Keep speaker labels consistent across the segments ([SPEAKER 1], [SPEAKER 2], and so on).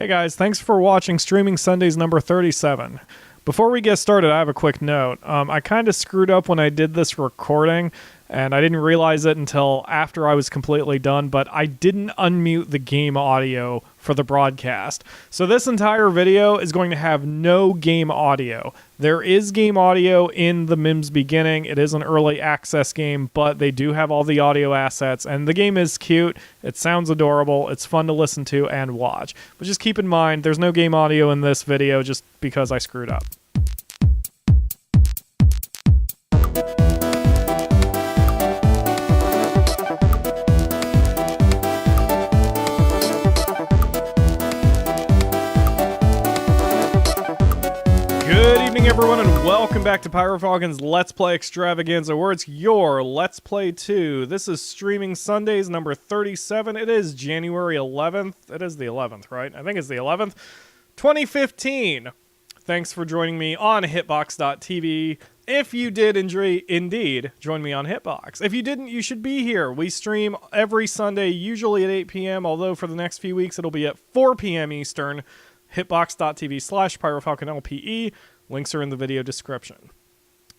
[SPEAKER 1] Hey guys, thanks for watching Streaming Sundays number 37. Before we get started, I have a quick note. I kind of screwed up when I did this recording, and I didn't realize it until after I was completely done, but I didn't unmute the game audio for the broadcast. So this entire video is going to have no game audio. There is game audio in the Mims Beginning. It is an early access game, but they do have all the audio assets, and the game is cute. It sounds adorable. It's fun to listen to and watch. But just keep in mind, there's no game audio in this video just because I screwed up. Good evening, everyone, and welcome back to PyroFalkon's Let's Play Extravaganza, where it's your Let's Play 2. This is Streaming Sundays number 37. It is January 11th. It is the 11th, right? I think it's the 11th. 2015. Thanks for joining me on Hitbox.tv. If you did indeed join me on Hitbox. If you didn't, you should be here. We stream every Sunday, usually at 8 p.m., although for the next few weeks it'll be at 4 p.m. Eastern. Hitbox.tv/PyroFalkonLPE. Links are in the video description.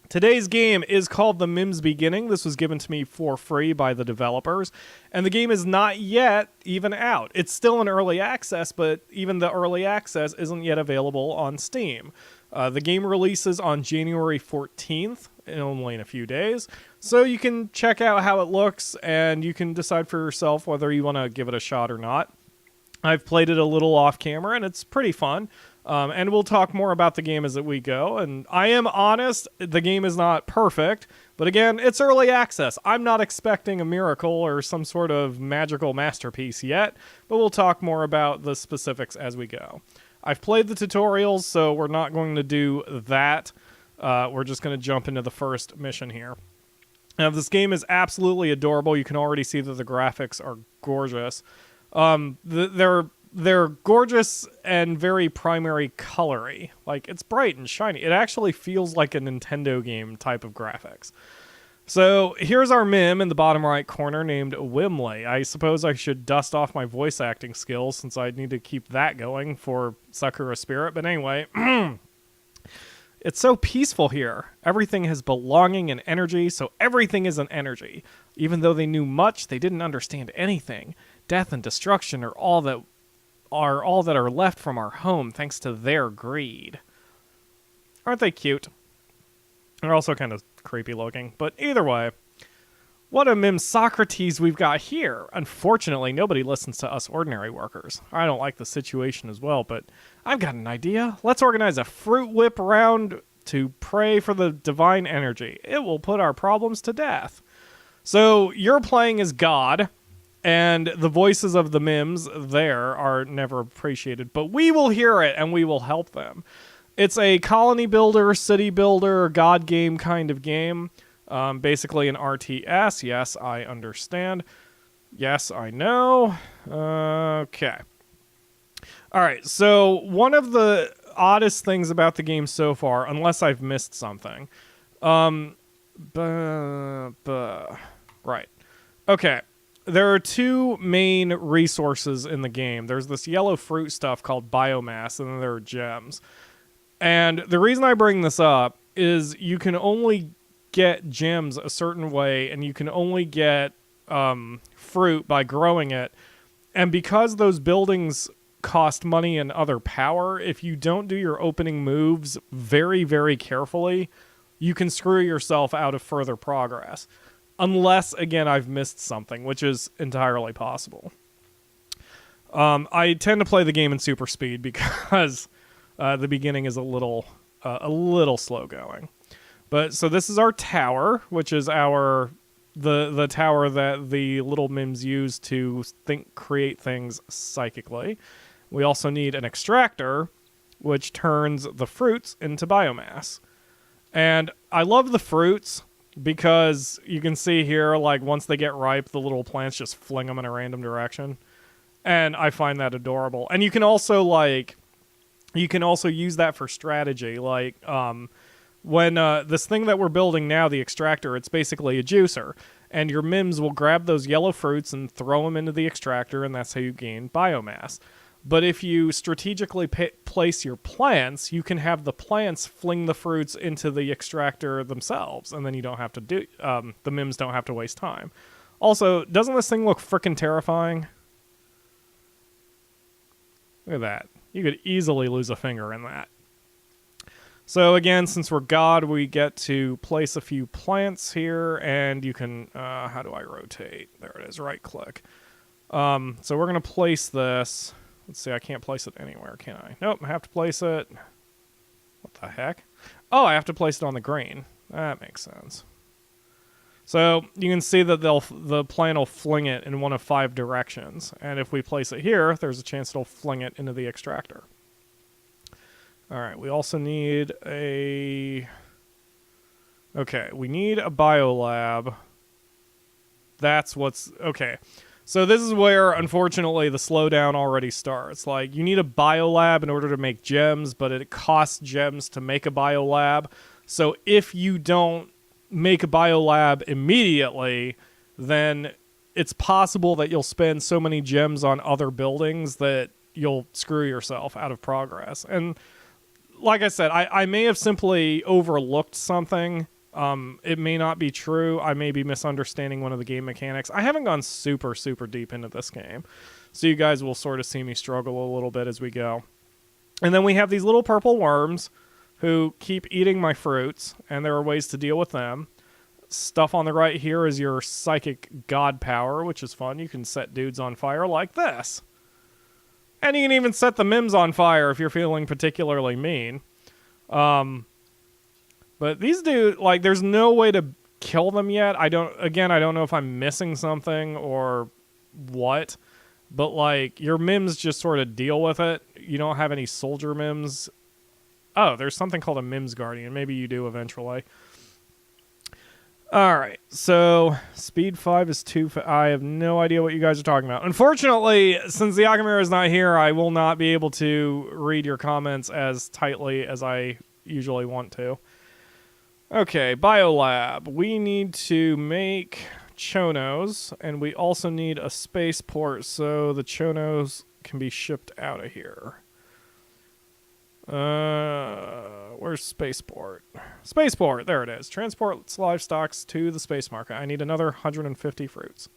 [SPEAKER 1] Today's game is called the Mims Beginning. This was given to me for free by the developers, and the game is not yet even out. It's still in early access, but even the early access isn't yet available on Steam. The game releases on January 14th, only in a few days, so you can check out how it looks, and you can decide for yourself whether you want to give it a shot or not. I've played it a little off camera, and it's pretty fun. And we'll talk more about the game as we go. And I am honest, the game is not perfect. But again, it's early access. I'm not expecting a miracle or some sort of magical masterpiece yet. But we'll talk more about the specifics as we go. I've played the tutorials, so we're not going to do that. We're just going to jump into the first mission here. Now, this game is absolutely adorable. You can already see that the graphics are gorgeous. They're gorgeous and very primary colory. Like, it's bright and shiny. It actually feels like a Nintendo game type of graphics. So here's our Mim in the bottom right corner named Wimley. I suppose I should dust off my voice acting skills since I need to keep that going for Sakura Spirit. But anyway, it's so peaceful here. Everything has belonging and energy, so everything is an energy. Even though they knew much, they didn't understand anything. Death and destruction are all that are left from our home thanks to their greed. Aren't they cute? They're also kind of creepy looking, but either way, what a Mim Socrates we've got here. Unfortunately, nobody listens to us ordinary workers. I don't like the situation as well, but I've got an idea. Let's organize a fruit whip round to pray for the divine energy. It will put our problems to death. So you're playing as God, and the voices of the Mims there are never appreciated, but we will hear it and we will help them. It's a colony builder, city builder, god game kind of game. Basically an RTS. Yes, I understand. Yes, I know. Okay. All right, so one of the oddest things about the game so far, unless I've missed something. Right. Okay. There are two main resources in the game. There's this yellow fruit stuff called biomass, and then there are gems. And the reason I bring this up is you can only get gems a certain way, and you can only get fruit by growing it. And because those buildings cost money and other power, if you don't do your opening moves very, very carefully, you can screw yourself out of further progress. Unless, again, I've missed something, which is entirely possible. I tend to play the game in super speed because the beginning is a little slow going. But so this is our tower, which is the tower that the little Mims use to create things psychically. We also need an extractor, which turns the fruits into biomass. And I love the fruits, because you can see here, like, once they get ripe, the little plants just fling them in a random direction. And I find that adorable. And you can also, use that for strategy. Like, when this thing that we're building now, the extractor, it's basically a juicer. And your Mims will grab those yellow fruits and throw them into the extractor, and that's how you gain biomass. But if you strategically place your plants, you can have the plants fling the fruits into the extractor themselves, and then you don't have to do the Mims don't have to waste time. Also, doesn't this thing look frickin' terrifying? Look at that. You could easily lose a finger in that. So again, since we're God, we get to place a few plants here, and you can, how do I rotate? There it is, right click. So we're going to place this. Let's see, I can't place it anywhere, can I? Nope, I have to place it. What the heck? Oh, I have to place it on the green. That makes sense. So you can see that the plant will fling it in one of 5 directions. And if we place it here, there's a chance it'll fling it into the extractor. All right, we also need a... Okay, we need a biolab. That's what's... Okay. So this is where, unfortunately, the slowdown already starts. Like, you need a biolab in order to make gems, but it costs gems to make a biolab. So if you don't make a biolab immediately, then it's possible that you'll spend so many gems on other buildings that you'll screw yourself out of progress. And like I said, I may have simply overlooked something. It may not be true. I may be misunderstanding one of the game mechanics. I haven't gone super, super deep into this game, so you guys will sort of see me struggle a little bit as we go. And then we have these little purple worms who keep eating my fruits, and there are ways to deal with them. Stuff on the right here is your psychic god power, which is fun. You can set dudes on fire like this. And you can even set the Mims on fire if you're feeling particularly mean. But these dudes, like, there's no way to kill them yet. I don't know if I'm missing something or what. But, like, your Mims just sort of deal with it. You don't have any soldier Mims. Oh, there's something called a Mims Guardian. Maybe you do eventually. Alright, so speed 5 is 2. I have no idea what you guys are talking about. Unfortunately, since the Akamira is not here, I will not be able to read your comments as tightly as I usually want to. Okay, Biolab. We need to make Chonos, and we also need a spaceport so the Chonos can be shipped out of here. Where's spaceport? Spaceport, there it is. Transport livestock to the space market. I need another 150 fruits.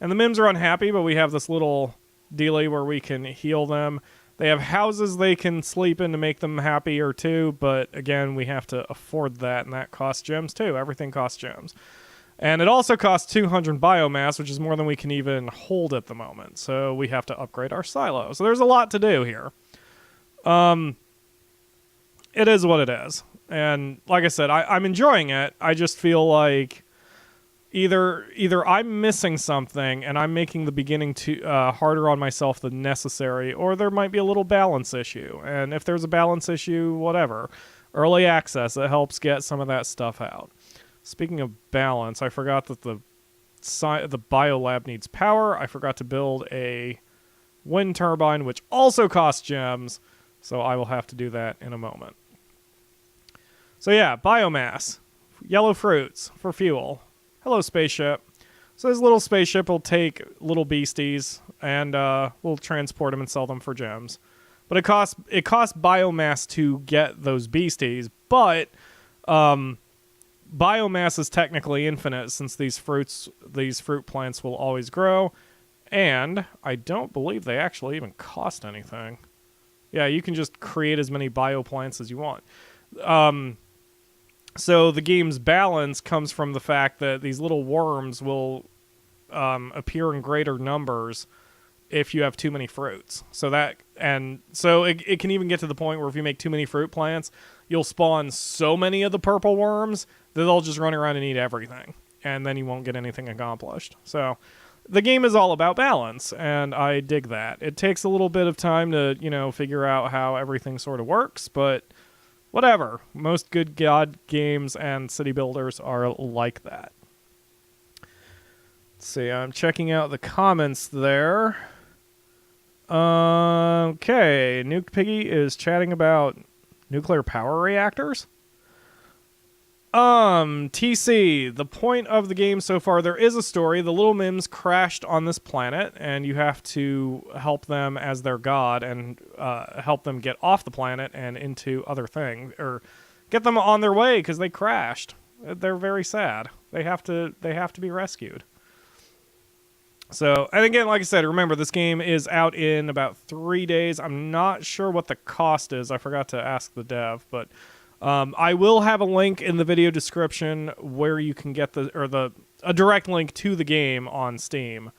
[SPEAKER 1] And the Mims are unhappy, but we have this little dealie where we can heal them. They have houses they can sleep in to make them happier too, but again, we have to afford that, and that costs gems too. Everything costs gems. And it also costs 200 biomass, which is more than we can even hold at the moment. So we have to upgrade our silo. So there's a lot to do here. It is what it is. And like I said, I'm enjoying it. I just feel like either I'm missing something and I'm making the beginning too harder on myself than necessary, or there might be a little balance issue. And if there's a balance issue, whatever. Early access, it helps get some of that stuff out. Speaking of balance, I forgot that the biolab needs power. I forgot to build a wind turbine, which also costs gems. So I will have to do that in a moment. So yeah, biomass. Yellow fruits for fuel. Hello, spaceship. So this little spaceship will take little beasties, and we'll transport them and sell them for gems. But it costs biomass to get those beasties, but biomass is technically infinite since these fruit plants will always grow, and I don't believe they actually even cost anything. Yeah, you can just create as many bioplants as you want. So the game's balance comes from the fact that these little worms will appear in greater numbers if you have too many fruits. So it can even get to the point where if you make too many fruit plants, you'll spawn so many of the purple worms that they'll just run around and eat everything, and then you won't get anything accomplished. So the game is all about balance, and I dig that. It takes a little bit of time to, figure out how everything sort of works, but whatever. Most good God games and city builders are like that. Let's see, I'm checking out the comments there. Okay, Nuke Piggy is chatting about nuclear power reactors. TC, the point of the game so far, there is a story. The little Mims crashed on this planet, and you have to help them as their god and help them get off the planet and into other things, or get them on their way because they crashed. They're very sad. They have to be rescued. So, and again, like I said, remember, this game is out in about 3 days. I'm not sure what the cost is. I forgot to ask the dev, but I will have a link in the video description where you can get a direct link to the game on Steam,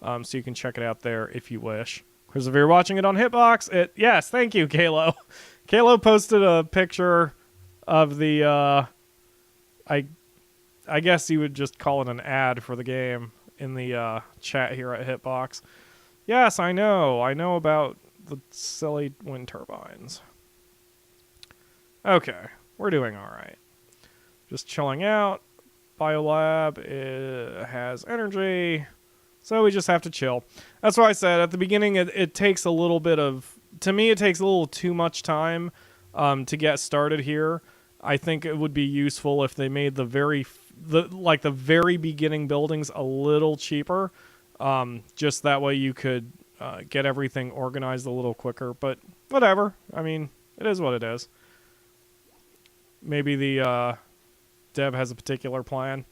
[SPEAKER 1] so you can check it out there if you wish. Because if you're watching it on Hitbox, yes, thank you, Kalo. Kalo posted a picture of the I guess you would just call it an ad for the game in the chat here at Hitbox. Yes, I know about the silly wind turbines. Okay, we're doing all right. Just chilling out. Biolab has energy, so we just have to chill. That's why I said at the beginning it takes a little bit of... To me, it takes a little too much time to get started here. I think it would be useful if they made the very beginning buildings a little cheaper. Just that way you could get everything organized a little quicker. But whatever. I mean, it is what it is. Maybe the dev has a particular plan.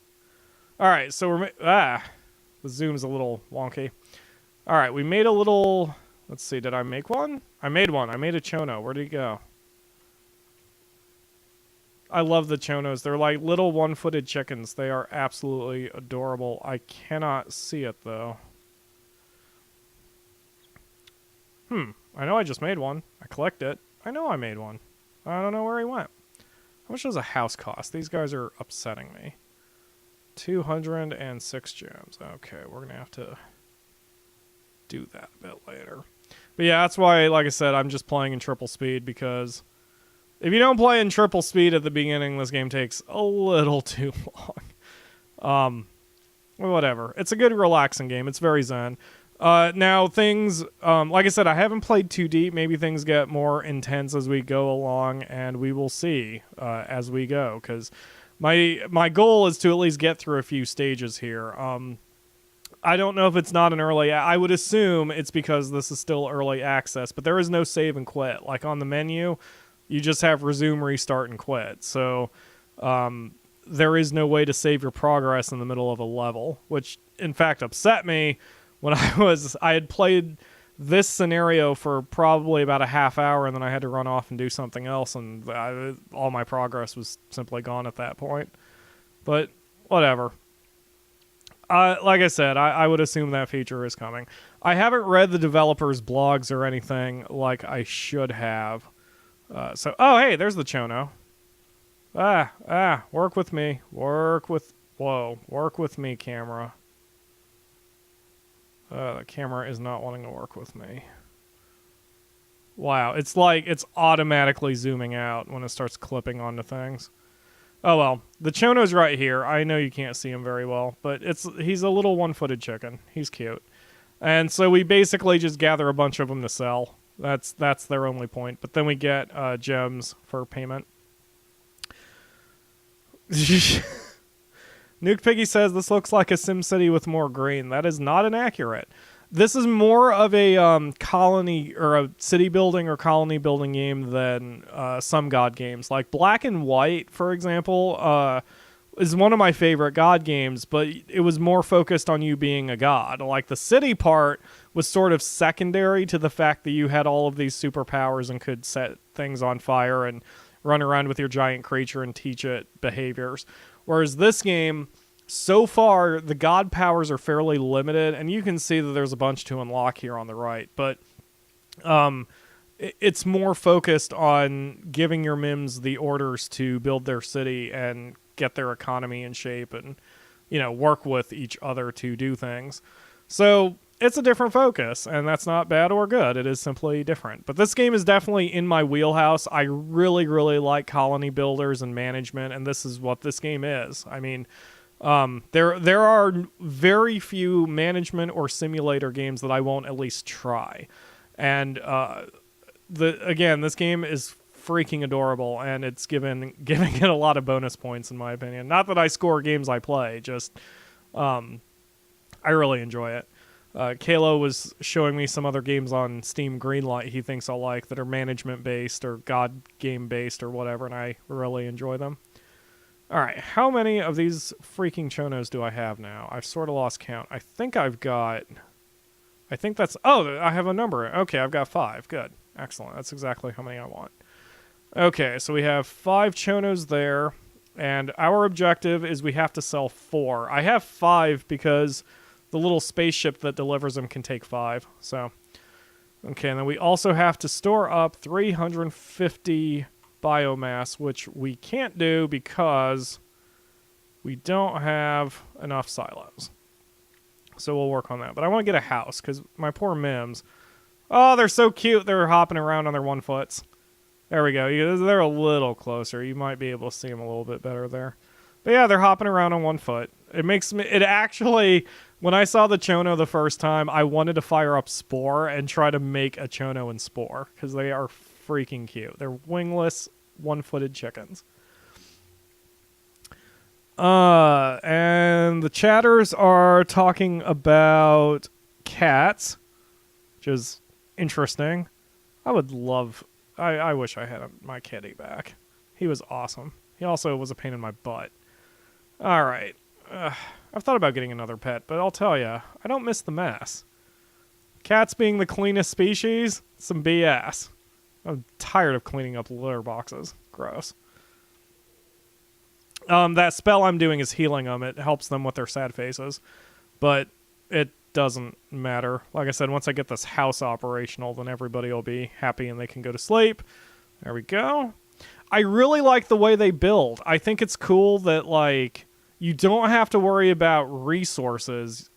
[SPEAKER 1] All right, so the zoom's a little wonky. All right, we made a little... Let's see, did I make one? I made one. I made a chono. Where did he go? I love the chonos. They're like little one-footed chickens. They are absolutely adorable. I cannot see it, though. I know I just made one. I clicked it. I know I made one. I don't know where he went. How much does a house cost? These guys are upsetting me. 206 gems. Okay, we're going to have to do that a bit later. But yeah, that's why, like I said, I'm just playing in triple speed, because if you don't play in triple speed at the beginning, this game takes a little too long. Whatever. It's a good, relaxing game. It's very zen. Now, things, like I said, I haven't played too deep. Maybe things get more intense as we go along, and we will see as we go, because my goal is to at least get through a few stages here. I don't know if it's not an early... I would assume it's because this is still early access, but there is no save and quit. Like on the menu, you just have resume, restart, and quit. So there is no way to save your progress in the middle of a level, which in fact upset me when I had played this scenario for probably about a half hour, and then I had to run off and do something else, and all my progress was simply gone at that point. But whatever. Like I said, I would assume that feature is coming. I haven't read the developers' blogs or anything like I should have. Oh, hey, there's the chono. Work with me. Work with me, camera. The camera is not wanting to work with me. Wow, it's like it's automatically zooming out when it starts clipping onto things. Oh well, the chono's right here. I know you can't see him very well, but he's a little one-footed chicken. He's cute. And so we basically just gather a bunch of them to sell. That's their only point. But then we get gems for payment. Nuke Piggy says this looks like a SimCity with more green. That is not inaccurate. This is more of a colony or a city building or colony building game than some God games. Like Black and White, for example, is one of my favorite God games, but it was more focused on you being a god. Like the city part was sort of secondary to the fact that you had all of these superpowers and could set things on fire and run around with your giant creature and teach it behaviors. Whereas this game, so far, the god powers are fairly limited, and you can see that there's a bunch to unlock here on the right, but it's more focused on giving your Mims the orders to build their city and get their economy in shape and, work with each other to do things. So it's a different focus, and that's not bad or good. It is simply different. But this game is definitely in my wheelhouse. I really, really like colony builders and management, and this is what this game is. I mean, there are very few management or simulator games that I won't at least try. And again, this game is freaking adorable, and it's giving it a lot of bonus points in my opinion. Not that I score games I play, just I really enjoy it. Kalo was showing me some other games on Steam Greenlight he thinks I'll like that are management based or god game based or whatever, and I really enjoy them. Alright, how many of these freaking chonos do I have now? I've sort of lost count. I think that's... Oh, I have a number. Okay, I've got 5. Good. Excellent. That's exactly how many I want. Okay, so we have 5 chonos there, and our objective is we have to sell 4. I have 5 because the little spaceship that delivers them can take 5. So, okay, and then we also have to store up 350 biomass, which we can't do because we don't have enough silos. So we'll work on that. But I want to get a house because my poor Mims. Oh, they're so cute. They're hopping around on their 1-foots. There we go. They're a little closer. You might be able to see them a little bit better there. But yeah, they're hopping around on 1 foot. It actually, when I saw the chono the first time, I wanted to fire up Spore and try to make a chono in Spore because they are freaking cute. They're wingless, 1-footed chickens. And the chatters are talking about cats, which is interesting. I wish I had my kitty back. He was awesome. He also was a pain in my butt. Alright. I've thought about getting another pet, but I'll tell ya, I don't miss the mess. Cats being the cleanest species? Some BS. I'm tired of cleaning up litter boxes. Gross. That spell I'm doing is healing them. It helps them with their sad faces. But it doesn't matter. Like I said, once I get this house operational, then everybody will be happy and they can go to sleep. There we go. I really like the way they build. I think it's cool that, like, you don't have to worry about resources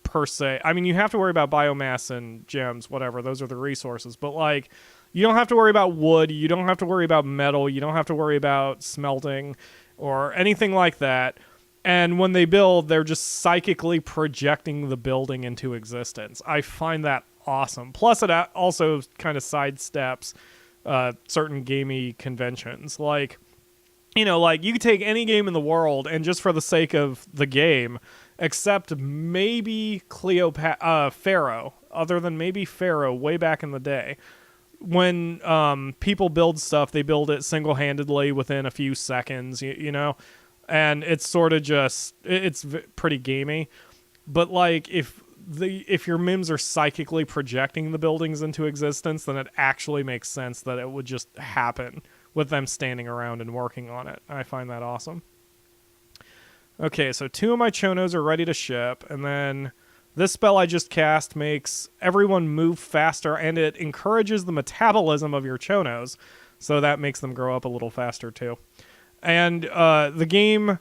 [SPEAKER 1] per se. I mean, you have to worry about biomass and gems, whatever. Those are the resources. But, like, you don't have to worry about wood. You don't have to worry about metal. You don't have to worry about smelting or anything like that. And when they build, they're just psychically projecting the building into existence. I find that awesome. Plus, it also kind of sidesteps certain gamey conventions. Like, you know, like you could take any game in the world and just for the sake of the game, except maybe Pharaoh, other than maybe Pharaoh way back in the day. When people build stuff, they build it single-handedly within a few seconds, you know? And it's sort of just, it's pretty gamey. But, like, if your Mims are psychically projecting the buildings into existence, then it actually makes sense that it would just happen with them standing around and working on it. I find that awesome. Okay, so 2 of my chonos are ready to ship, and then this spell I just cast makes everyone move faster, and it encourages the metabolism of your chonos, so that makes them grow up a little faster too. And the game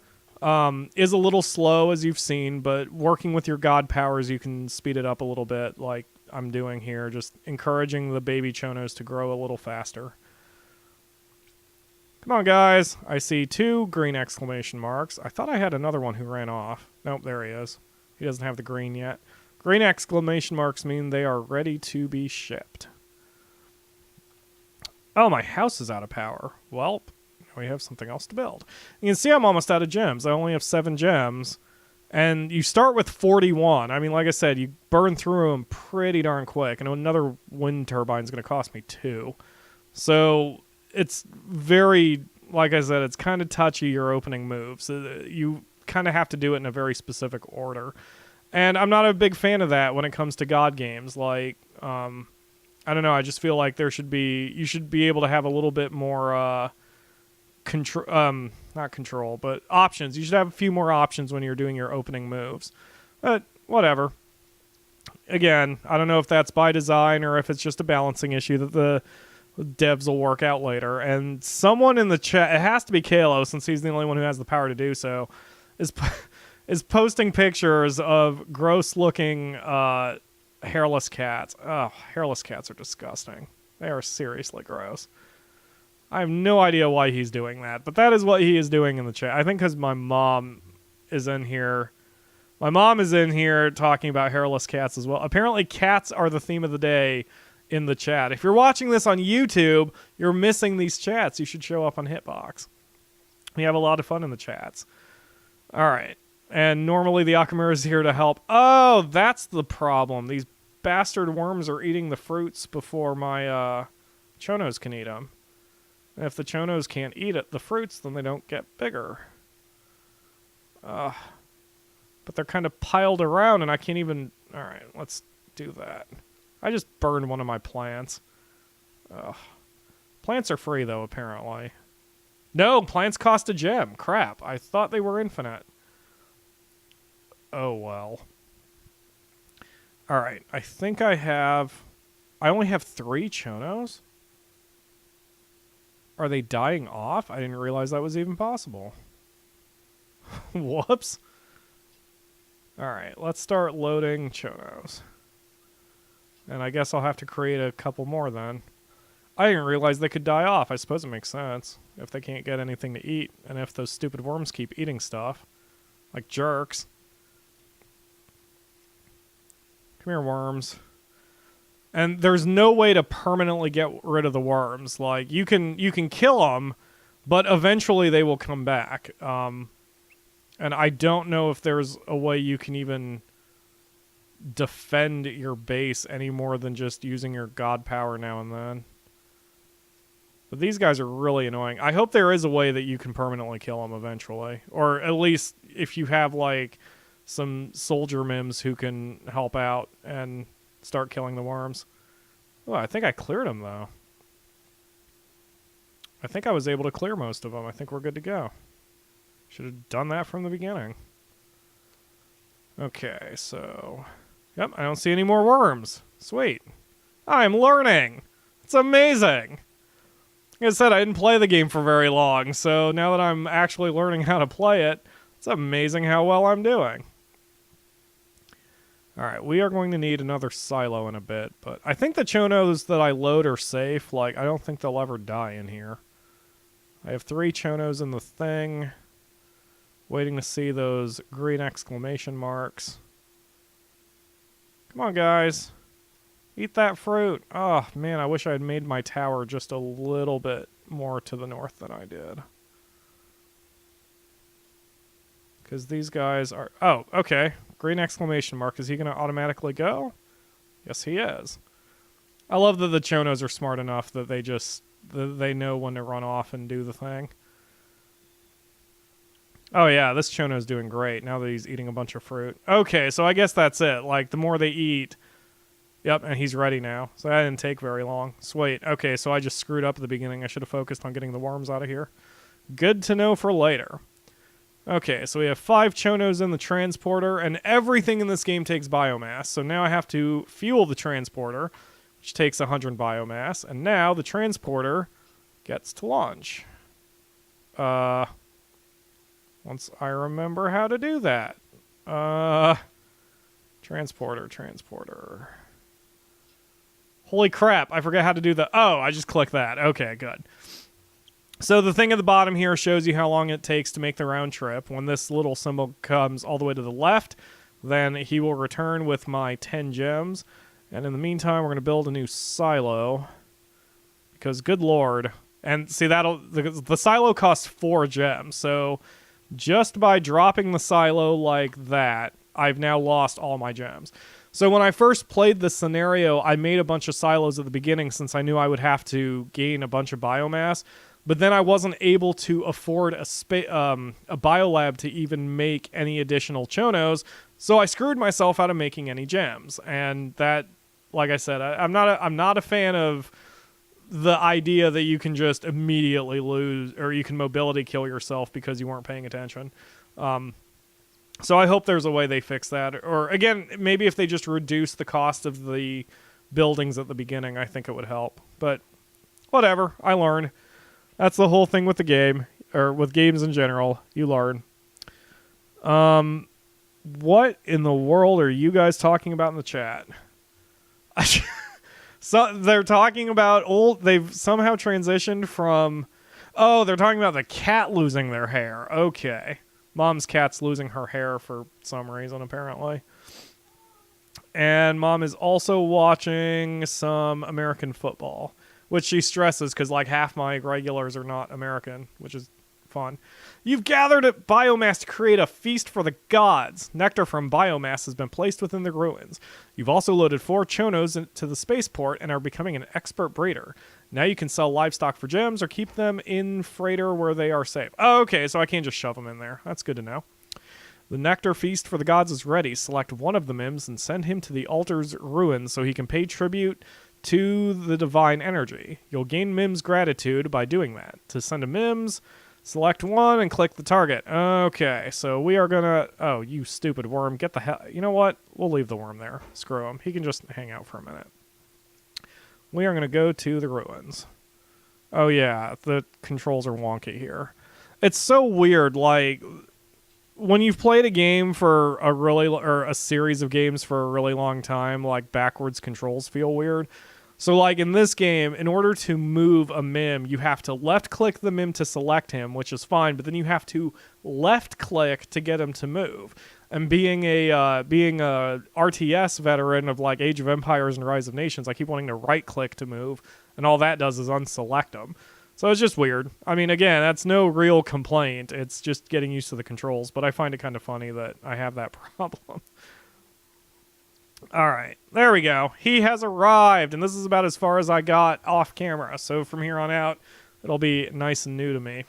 [SPEAKER 1] is a little slow, as you've seen, but working with your god powers, you can speed it up a little bit, like I'm doing here, just encouraging the baby chonos to grow a little faster. Come on, guys. I see 2 green exclamation marks. I thought I had another one who ran off. Nope, there he is. He doesn't have the green yet. Green exclamation marks mean they are ready to be shipped. Oh, my house is out of power. Well, we have something else to build. You can see I'm almost out of gems. I only have 7 gems. And you start with 41. I mean, like I said, you burn through them pretty darn quick. And another wind turbine is going to cost me 2. So it's very, like I said, it's kind of touchy, your opening moves. You kind of have to do it in a very specific order. And I'm not a big fan of that when it comes to God games. Like, I don't know, I just feel like you should be able to have a little bit more not control, but options. You should have a few more options when you're doing your opening moves. But whatever. Again, I don't know if that's by design or if it's just a balancing issue that the devs will work out later. And someone in the chat, it has to be Kalo since he's the only one who has the power to do so, is posting pictures of gross looking hairless cats. Oh, hairless cats are disgusting. They are seriously gross. I have no idea why he's doing that, but that is what he is doing in the chat. I think because my mom is in here. My mom is in here talking about hairless cats as well. Apparently cats are the theme of the day in the chat. If you're watching this on YouTube, you're missing these chats. You should show up on Hitbox. We have a lot of fun in the chats. All right. And normally the Akamura is here to help. Oh, that's the problem. These bastard worms are eating the fruits before my chonos can eat them. And if the chonos can't eat the fruits, then they don't get bigger. But they're kind of piled around, and I can't even... All right, let's do that. I just burned one of my plants. Plants are free, though, apparently. No, plants cost a gem. Crap, I thought they were infinite. Oh, well. All right, I think I only have 3 chonos? Are they dying off? I didn't realize that was even possible. Whoops. All right, let's start loading chonos. And I guess I'll have to create a couple more then. I didn't realize they could die off. I suppose it makes sense if they can't get anything to eat, and if those stupid worms keep eating stuff. Like jerks. Come here, worms. And there's no way to permanently get rid of the worms. Like, you can kill them, but eventually they will come back. And I don't know if there's a way you can even defend your base any more than just using your god power now and then. But these guys are really annoying. I hope there is a way that you can permanently kill them eventually. Or at least if you have, like, some soldier mims who can help out and start killing the worms. Oh, I think I cleared them, though. I think I was able to clear most of them. I think we're good to go. Should have done that from the beginning. Okay, so... Yep, I don't see any more worms. Sweet. I'm learning! It's amazing! Like I said, I didn't play the game for very long, so now that I'm actually learning how to play it, it's amazing how well I'm doing. Alright, we are going to need another silo in a bit, but I think the chonos that I load are safe. Like, I don't think they'll ever die in here. I have 3 chonos in the thing. Waiting to see those green exclamation marks. Come on, guys. Eat that fruit. Oh, man, I wish I had made my tower just a little bit more to the north than I did. Because these guys are... Oh, okay. Green exclamation mark. Is he going to automatically go? Yes, he is. I love that the chonos are smart enough that they know when to run off and do the thing. Oh yeah, this chono's doing great now that he's eating a bunch of fruit. Okay, so I guess that's it. Like, the more they eat... Yep, and he's ready now. So that didn't take very long. Sweet. Okay, so I just screwed up at the beginning. I should have focused on getting the worms out of here. Good to know for later. Okay, so we have 5 chonos in the transporter, and everything in this game takes biomass. So now I have to fuel the transporter, which takes 100 biomass. And now the transporter gets to launch. Once I remember how to do that. Transporter. Holy crap, I forgot how to do the... Oh, I just clicked that. Okay, good. So the thing at the bottom here shows you how long it takes to make the round trip. When this little symbol comes all the way to the left, then he will return with my 10 gems. And in the meantime, we're going to build a new silo. Because, good lord. And see, the silo costs 4 gems, so... Just by dropping the silo like that, I've now lost all my gems. So when I first played this scenario, I made a bunch of silos at the beginning since I knew I would have to gain a bunch of biomass. But then I wasn't able to afford a biolab to even make any additional chonos, so I screwed myself out of making any gems. And that, like I said, I'm not a fan of the idea that you can just immediately lose, or you can mobility kill yourself because you weren't paying attention. So I hope there's a way they fix that. Or, again, maybe if they just reduce the cost of the buildings at the beginning, I think it would help. But whatever, I learn. That's the whole thing with the game, or with games in general. You learn. What in the world are you guys talking about in the chat? So they're talking about they've somehow transitioned from... Oh, they're talking about the cat losing their hair. Okay. Mom's cat's losing her hair for some reason, apparently. And Mom is also watching some American football, which she stresses because like half my regulars are not American, which is fun. You've gathered at biomass to create a feast for the gods. Nectar from biomass has been placed within the ruins. You've also loaded 4 chonos into the spaceport and are becoming an expert breeder. Now you can sell livestock for gems or keep them in freighter where they are safe. Oh, okay, so I can't just shove them in there. That's good to know. The nectar feast for the gods is ready. Select one of the Mims and send him to the altar's ruins so he can pay tribute to the divine energy. You'll gain Mims gratitude by doing that. To send a Mims, select one and click the target. Okay, so we are gonna... Oh, you stupid worm. Get the hell... You know what? We'll leave the worm there. Screw him. He can just hang out for a minute. We are gonna go to the ruins. Oh yeah, the controls are wonky here. It's so weird, like... When you've played a game for a series of games for a really long time, like backwards controls feel weird. So like in this game, in order to move a Mim, you have to left click the Mim to select him, which is fine, but then you have to left click to get him to move. And being a RTS veteran of like Age of Empires and Rise of Nations, I keep wanting to right click to move, and all that does is unselect him. So it's just weird. I mean, again, that's no real complaint. It's just getting used to the controls, but I find it kind of funny that I have that problem. All right, there we go. He has arrived, and this is about as far as I got off camera. So from here on out, it'll be nice and new to me.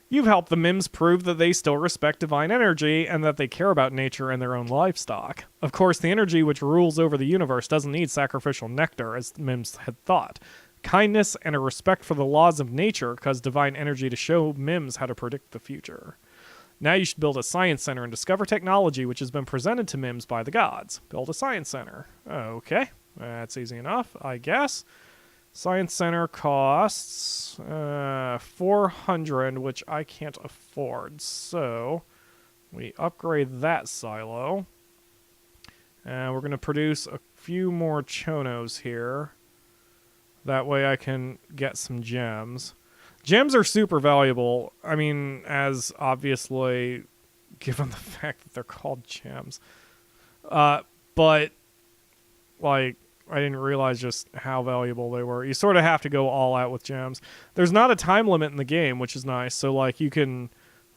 [SPEAKER 1] You've helped the Mims prove that they still respect divine energy and that they care about nature and their own livestock. Of course, the energy which rules over the universe doesn't need sacrificial nectar, as the Mims had thought. Kindness and a respect for the laws of nature cause divine energy to show Mims how to predict the future. Now you should build a science center and discover technology which has been presented to Mims by the gods. Build a science center. Okay, that's easy enough, I guess. Science center costs 400, which I can't afford. So we upgrade that silo. And we're going to produce a few more chonos here. That way I can get some gems. Gems are super valuable. I mean, as obviously, given the fact that they're called gems. But, like, I didn't realize just how valuable they were. You sort of have to go all out with gems. There's not a time limit in the game, which is nice. So, like, you can,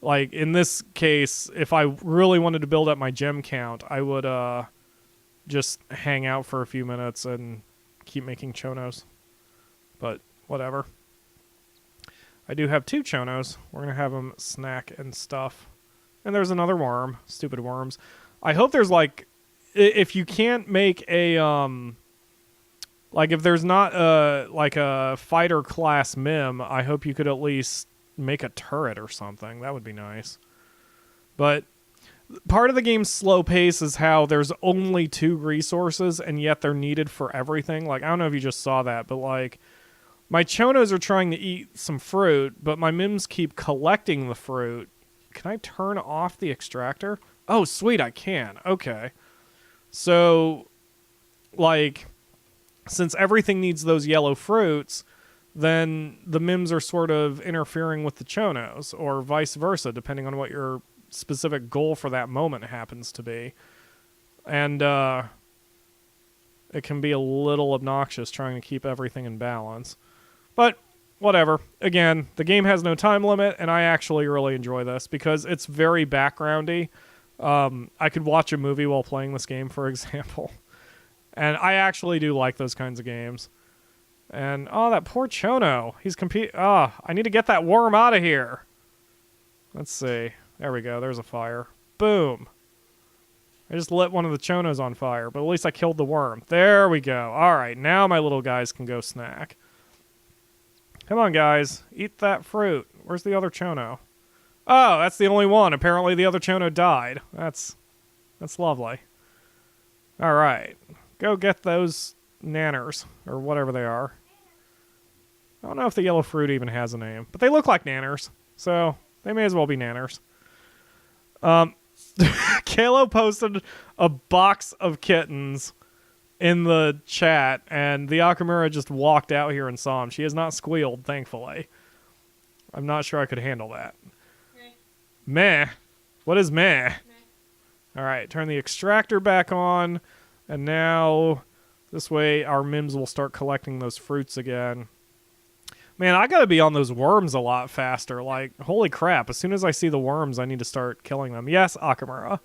[SPEAKER 1] like, in this case, if I really wanted to build up my gem count, I would just hang out for a few minutes and keep making chonos. But whatever. I do have 2 chonos. We're going to have them snack and stuff. And there's another worm. Stupid worms. I hope there's like... If you can't make a... like if there's not like a fighter class Mim, I hope you could at least make a turret or something. That would be nice. But part of the game's slow pace is how there's only 2 resources and yet they're needed for everything. Like, I don't know if you just saw that, but like... My chonos are trying to eat some fruit, but my Mims keep collecting the fruit. Can I turn off the extractor? Oh, sweet, I can. Okay. So, like, since everything needs those yellow fruits, then the Mims are sort of interfering with the chonos, or vice versa, depending on what your specific goal for that moment happens to be. And, it can be a little obnoxious trying to keep everything in balance. But whatever. Again, the game has no time limit, and I actually really enjoy this because it's very backgroundy. I could watch a movie while playing this game, for example. And I actually do like those kinds of games. And, oh, that poor Chono. He's I need to get that worm out of here. Let's see. There we go. There's a fire. Boom. I just lit one of the Chonos on fire, but at least I killed the worm. There we go. All right, now my little guys can go snack. Come on, guys. Eat that fruit. Where's the other Chono? Oh, that's the only one. Apparently the other Chono died. That's lovely. All right. Go get those nanners, or whatever they are. I don't know if the yellow fruit even has a name, but they look like nanners, so they may as well be nanners. Kalo posted a box of kittens in the chat, and the Akamura just walked out here and saw him. She has not squealed, thankfully. I'm not sure I could handle that. Meh. What is meh? All right, turn the extractor back on, and now this way our Mims will start collecting those fruits again. Man, I gotta be on those worms a lot faster. Like, holy crap, as soon as I see the worms, I need to start killing them. Yes, Akamura.
[SPEAKER 2] Your mom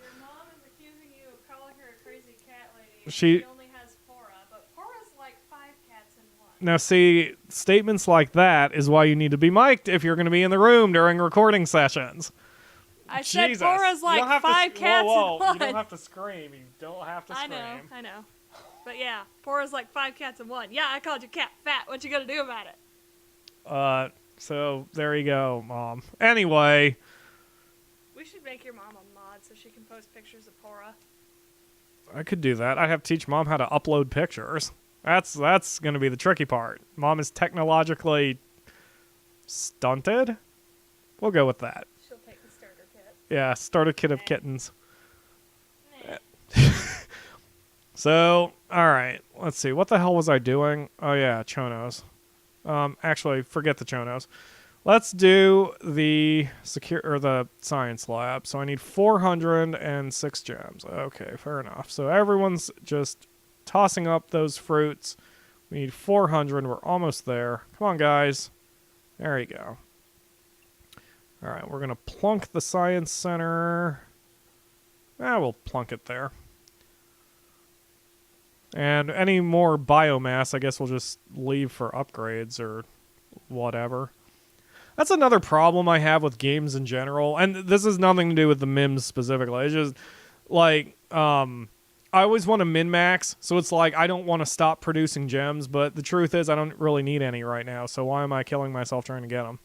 [SPEAKER 2] is accusing you of calling her a crazy cat lady.
[SPEAKER 1] She
[SPEAKER 2] only has Pora, but Pora's like 5 cats in one.
[SPEAKER 1] Now, see, statements like that is why you need to be mic'd if you're going to be in the room during recording sessions.
[SPEAKER 2] I said Pora's like 5 cats in one.
[SPEAKER 1] You don't have to scream. You don't have to scream.
[SPEAKER 2] I know. But yeah, Pora's like 5 cats in one. Yeah, I called your cat fat. What you gonna do about it?
[SPEAKER 1] So there you go, Mom. Anyway.
[SPEAKER 2] We should make your mom a mod so she can post pictures of Pora.
[SPEAKER 1] I could do that. I'd have to teach Mom how to upload pictures. That's going to be the tricky part. Mom is technologically stunted. We'll go with that.
[SPEAKER 2] She'll take the starter kit.
[SPEAKER 1] Yeah, starter kit of kittens. So, all right. Let's see. What the hell was I doing? Oh, yeah, Chonos. Actually, forget the Chonos. Let's do the the science lab. So I need 406 gems. Okay, fair enough. So everyone's just tossing up those fruits. We need 400. We're almost there. Come on, guys. There you go. All right, we're going to plunk the science center. We'll plunk it there. And any more biomass, I guess we'll just leave for upgrades or whatever. That's another problem I have with games in general. And this has nothing to do with the Mims specifically. It's just, like, I always want to min-max. So it's like, I don't want to stop producing gems. But the truth is, I don't really need any right now. So why am I killing myself trying to get them?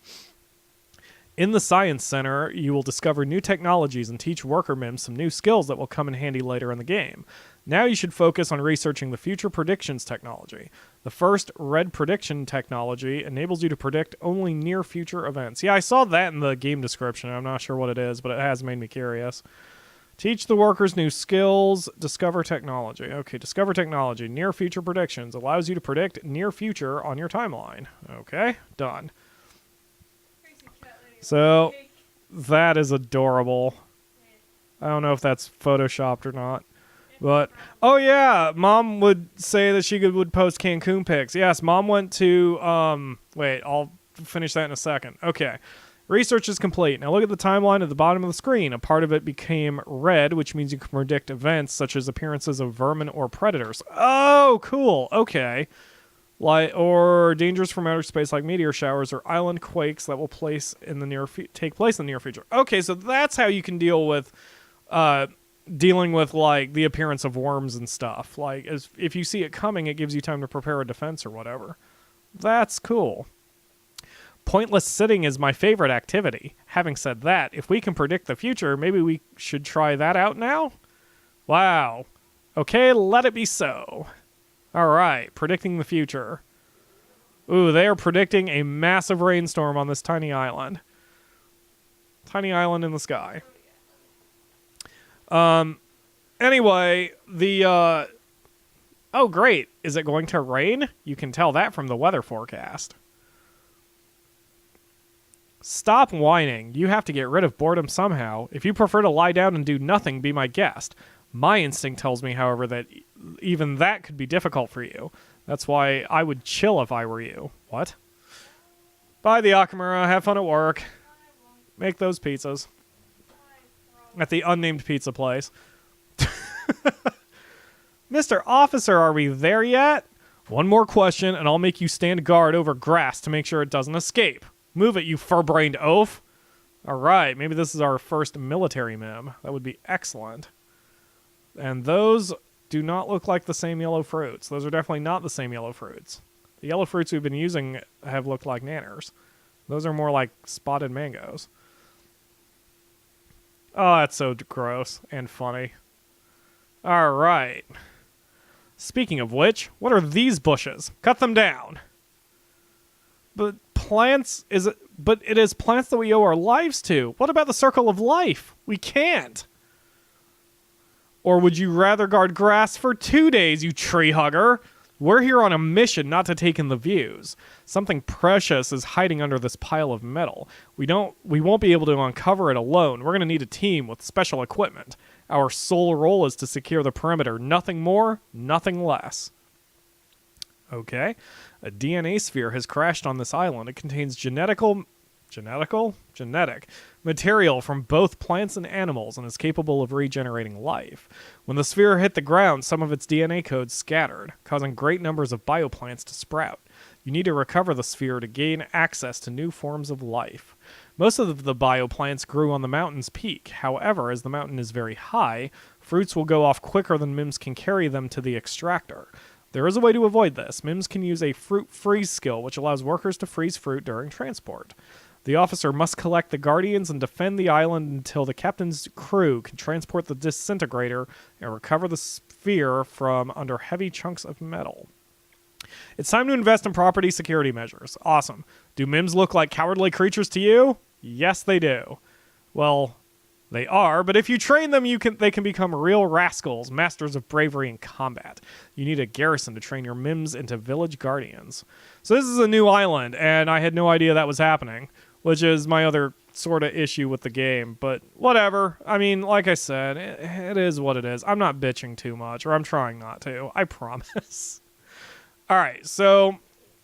[SPEAKER 1] In the Science Center, you will discover new technologies and teach worker Mims some new skills that will come in handy later in the game. Now you should focus on researching the future predictions technology. The first red prediction technology enables you to predict only near future events. Yeah, I saw that in the game description. I'm not sure what it is, but it has made me curious. Teach the workers new skills. Discover technology. Okay, discover technology. Near future predictions allows you to predict near future on your timeline. Okay, done. So, that is adorable. I don't know if that's photoshopped or not. But, oh yeah, Mom would say that she would post Cancun pics. Yes, Mom went to, wait, I'll finish that in a second. Okay, research is complete. Now look at the timeline at the bottom of the screen. A part of it became red, which means you can predict events such as appearances of vermin or predators. Oh, cool, okay. Or dangers from outer space like meteor showers or island quakes that will take place in the near future. Okay, so that's how you can deal with dealing with like the appearance of worms and stuff. Like if you see it coming, it gives you time to prepare a defense or whatever. That's cool. Pointless sitting is my favorite activity. Having said that, if we can predict the future, maybe we should try that out now? Wow. Okay, let it be so. Alright, predicting the future. Ooh, they are predicting a massive rainstorm on this tiny island. Tiny island in the sky. Anyway, oh great, is it going to rain? You can tell that from the weather forecast. Stop whining. You have to get rid of boredom somehow. If you prefer to lie down and do nothing, be my guest. My instinct tells me, however, that even that could be difficult for you. That's why I would chill if I were you. What? Bye, the Akamura. Have fun at work. Make those pizzas. At the unnamed pizza place. Mr. Officer, are we there yet? One more question, and I'll make you stand guard over grass to make sure it doesn't escape. Move it, you fur-brained oaf. Alright, maybe this is our first military mem. That would be excellent. And those do not look like the same yellow fruits. Those are definitely not the same yellow fruits. The yellow fruits we've been using have looked like nanners. Those are more like spotted mangoes. Oh, that's so gross and funny. Alright. Speaking of which, what are these bushes? Cut them down. But it is plants that we owe our lives to. What about the circle of life? We can't. Or would you rather guard grass for 2 days, you tree hugger? We're here on a mission, not to take in the views. Something precious is hiding under this pile of metal. We won't be able to uncover it alone. We're going to need a team with special equipment. Our sole role is to secure the perimeter. Nothing more, nothing less. Okay. A DNA sphere has crashed on this island. It contains genetic material from both plants and animals and is capable of regenerating life. When the sphere hit the ground, some of its DNA codes scattered, causing great numbers of bioplants to sprout. You need to recover the sphere to gain access to new forms of life. Most of the bioplants grew on the mountain's peak. However, as the mountain is very high, fruits will go off quicker than Mims can carry them to the extractor. There is a way to avoid this. Mims can use a fruit freeze skill, which allows workers to freeze fruit during transport. The officer must collect the guardians and defend the island until the captain's crew can transport the disintegrator and recover the sphere from under heavy chunks of metal. It's time to invest in property security measures. Awesome. Do Mims look like cowardly creatures to you? Yes, they do. Well, they are, but if you train them, they can become real rascals, masters of bravery and combat. You need a garrison to train your Mims into village guardians. So this is a new island, and I had no idea that was happening, which is my other sort of issue with the game, but whatever. I mean, like I said, it is what it is. I'm not bitching too much, or I'm trying not to. I promise. All right, so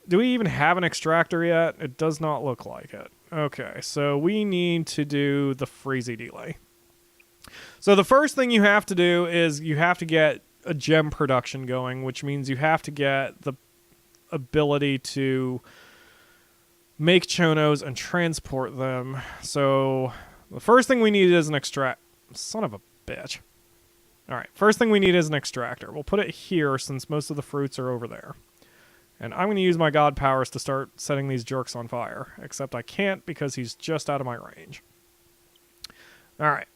[SPEAKER 1] do we even have an extractor yet? It does not look like it. Okay, so we need to do the freezy delay. So the first thing you have to do is you have to get a gem production going, which means you have to get the ability to make chonos and transport them. So the first thing we need is an son of a bitch. All right, first thing we need is an extractor. We'll put it here since most of the fruits are over there. And I'm going to use my god powers to start setting these jerks on fire. Except I can't because he's just out of my range. Alright.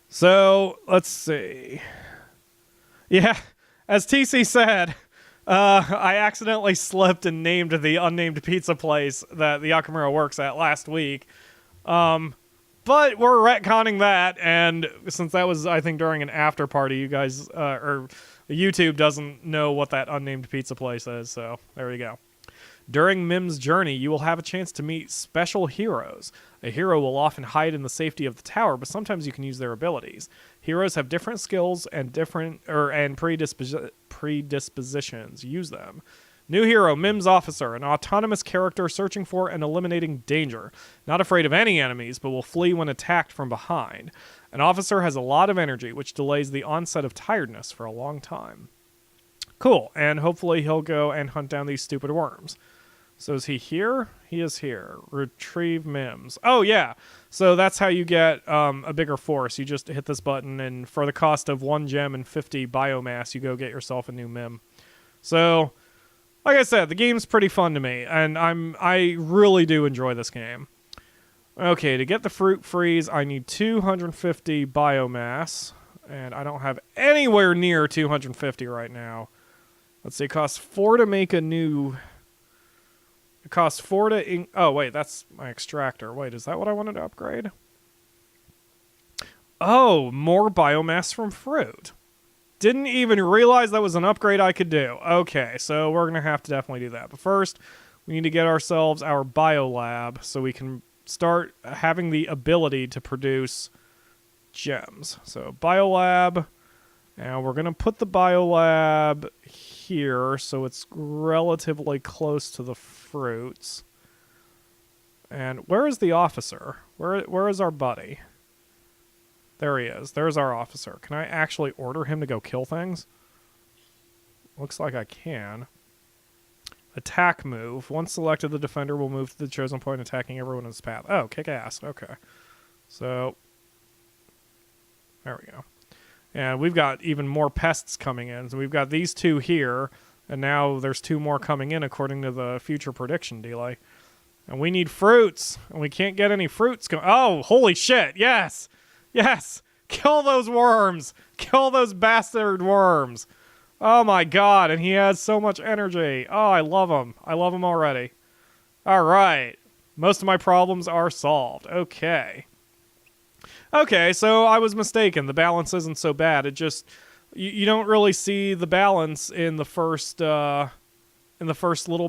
[SPEAKER 1] So, let's see. Yeah, as TC said, I accidentally slipped and named the unnamed pizza place that the Yakamura works at last week. But we're retconning that, and since that was, I think, during an after party, you guys, or YouTube doesn't know what that unnamed pizza place is, so there you go. During Mim's journey, you will have a chance to meet special heroes. A hero will often hide in the safety of the tower, but sometimes you can use their abilities. Heroes have different skills and predispositions. Use them. New hero, Mims Officer, an autonomous character searching for and eliminating danger. Not afraid of any enemies, but will flee when attacked from behind. An officer has a lot of energy, which delays the onset of tiredness for a long time. Cool, and hopefully he'll go and hunt down these stupid worms. So is he here? He is here. Retrieve Mims. Oh, yeah. So that's how you get a bigger force. You just hit this button, and for the cost of 1 gem and 50 biomass, you go get yourself a new Mim. So, like I said, the game's pretty fun to me, and I really do enjoy this game. Okay, to get the fruit freeze, I need 250 biomass, and I don't have anywhere near 250 right now. Let's see, it costs 4 to make a new... It costs 4 to... Oh, wait, that's my extractor. Wait, is that what I wanted to upgrade? Oh, more biomass from fruit. Didn't even realize that was an upgrade I could do. Okay, so we're going to have to definitely do that. But first, we need to get ourselves our biolab so we can start having the ability to produce gems. So biolab, and we're going to put the biolab here so it's relatively close to the fruits. And where is the officer? Where is our buddy? There he is. There's our officer. Can I actually order him to go kill things? Looks like I can. Attack move. Once selected, the defender will move to the chosen point, attacking everyone in his path. Oh, kick ass. Okay. So, there we go. And we've got even more pests coming in. So we've got these 2 here, and now there's 2 more coming in according to the future prediction delay. And we need fruits, and we can't get any fruits going. Oh, holy shit, yes! Yes! Kill those worms! Kill those bastard worms! Oh my god, and he has so much energy. Oh, I love him. I love him already. Alright. Most of my problems are solved. Okay. Okay, so I was mistaken. The balance isn't so bad. It just... you don't really see the balance in the first little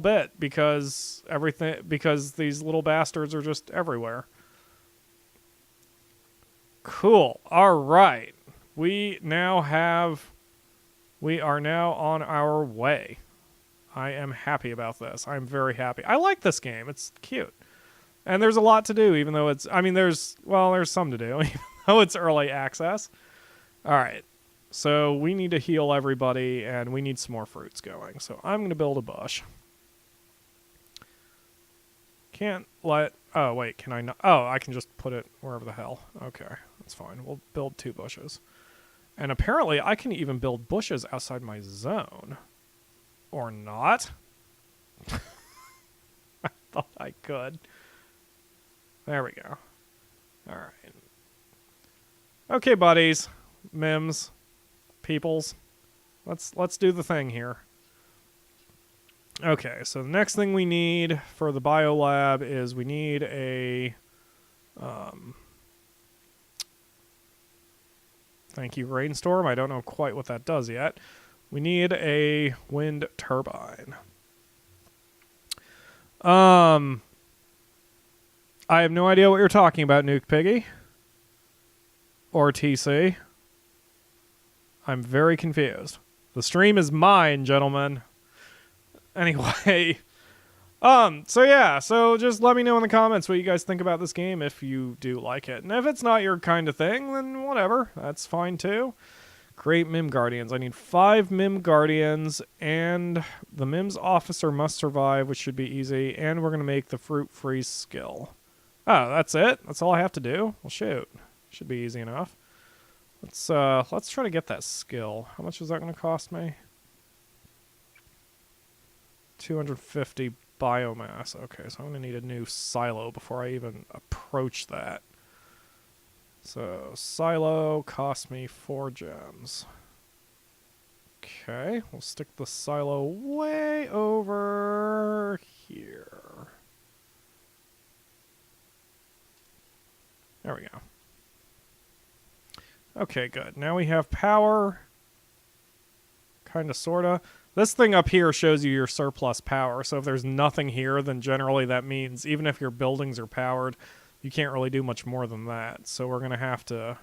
[SPEAKER 1] bit because these little bastards are just everywhere. Cool. All right. We are now on our way. I am happy about this. I'm very happy. I like this game. It's cute. And there's a lot to do, even though there's some to do, even though it's early access. All right. So we need to heal everybody, and we need some more fruits going. So I'm going to build a bush. Oh, wait, can I not? Oh, I can just put it wherever the hell. Okay, that's fine. We'll build 2 bushes. And apparently I can even build bushes outside my zone. Or not. I thought I could. There we go. All right. Okay, buddies. Mims. Peoples. Let's do the thing here. Okay, so the next thing we need for the biolab is we need a thank you, Rainstorm. I don't know quite what that does yet. We need a wind turbine. I have no idea what you're talking about, Nuke Piggy. Or TC. I'm very confused. The stream is mine, gentlemen. Anyway. So just let me know in the comments what you guys think about this game if you do like it. And if it's not your kind of thing, then whatever. That's fine too. Create Mim Guardians. I need 5 Mim Guardians, and the Mims Officer must survive, which should be easy, and we're going to make the Fruit Freeze skill. Oh, that's it? That's all I have to do? Well, shoot. Should be easy enough. Let's try to get that skill. How much is that going to cost me? 250 biomass. Okay, so I'm going to need a new silo before I even approach that. So, silo cost me 4 gems. Okay, we'll stick the silo way over here. There we go. Okay, good. Now we have power. Kinda, sorta. This thing up here shows you your surplus power, so if there's nothing here, then generally that means even if your buildings are powered, you can't really do much more than that. So we're going to have to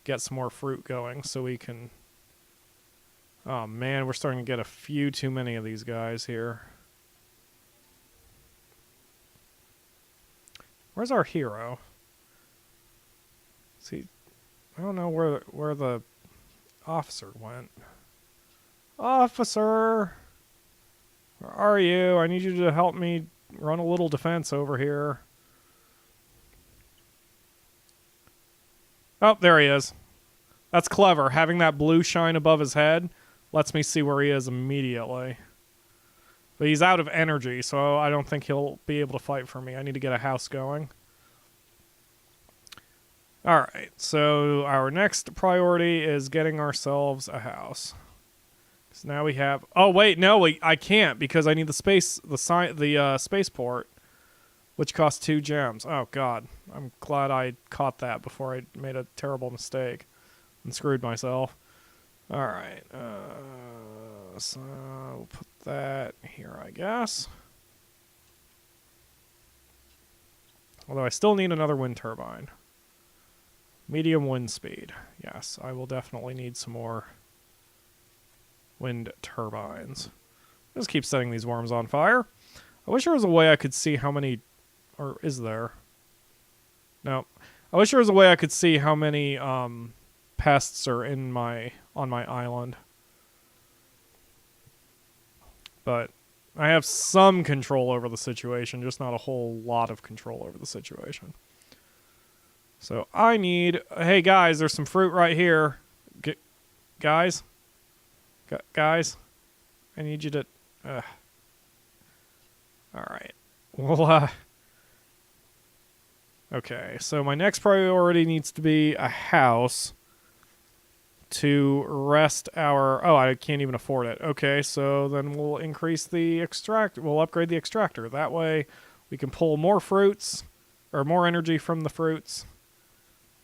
[SPEAKER 1] get some more fruit going so we can... Oh man, we're starting to get a few too many of these guys here. Where's our hero? See, I don't know where the officer went. Officer! Where are you? I need you to help me run a little defense over here. Oh, there he is. That's clever. Having that blue shine above his head lets me see where he is immediately. But he's out of energy, so I don't think he'll be able to fight for me. I need to get a house going. Alright, so our next priority is getting ourselves a house. So now we have... Oh, wait, no, I can't because I need the spaceport, which costs 2 gems. Oh, God. I'm glad I caught that before I made a terrible mistake and screwed myself. Alright. So we'll put that here, I guess. Although I still need another wind turbine. Medium wind speed. Yes, I will definitely need some more wind turbines. Just keep setting these worms on fire. I wish there was a way I could see how many... Or is there? No. I wish there was a way I could see how many pests are on my island. But I have some control over the situation, just not a whole lot of control over the situation. So I need... Hey, guys, there's some fruit right here. Guys? Guys? I need you to... Alright. Well, okay, so my next priority needs to be a house to rest our... Oh, I can't even afford it. Okay, so then we'll increase the extract... We'll upgrade the extractor. That way we can pull more fruits, or more energy from the fruits,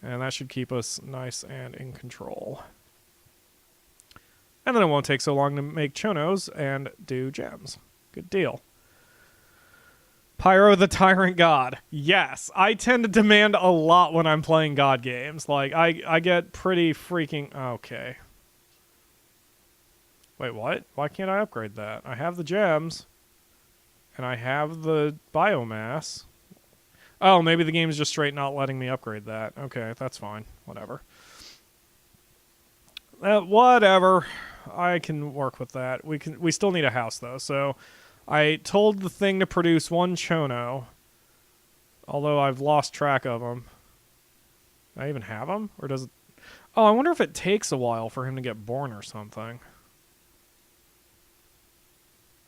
[SPEAKER 1] and that should keep us nice and in control. And then it won't take so long to make chonos and do gems. Good deal. Pyro the Tyrant God. Yes, I tend to demand a lot when I'm playing God games. Like, I get pretty freaking... Okay. Wait, what? Why can't I upgrade that? I have the gems. And I have the biomass. Oh, maybe the game's just straight not letting me upgrade that. Okay, that's fine. Whatever. Whatever. I can work with that. We still need a house, though, so... I told the thing to produce one chono, although I've lost track of them. Do I even have them? Or does it... Oh, I wonder if it takes a while for him to get born or something.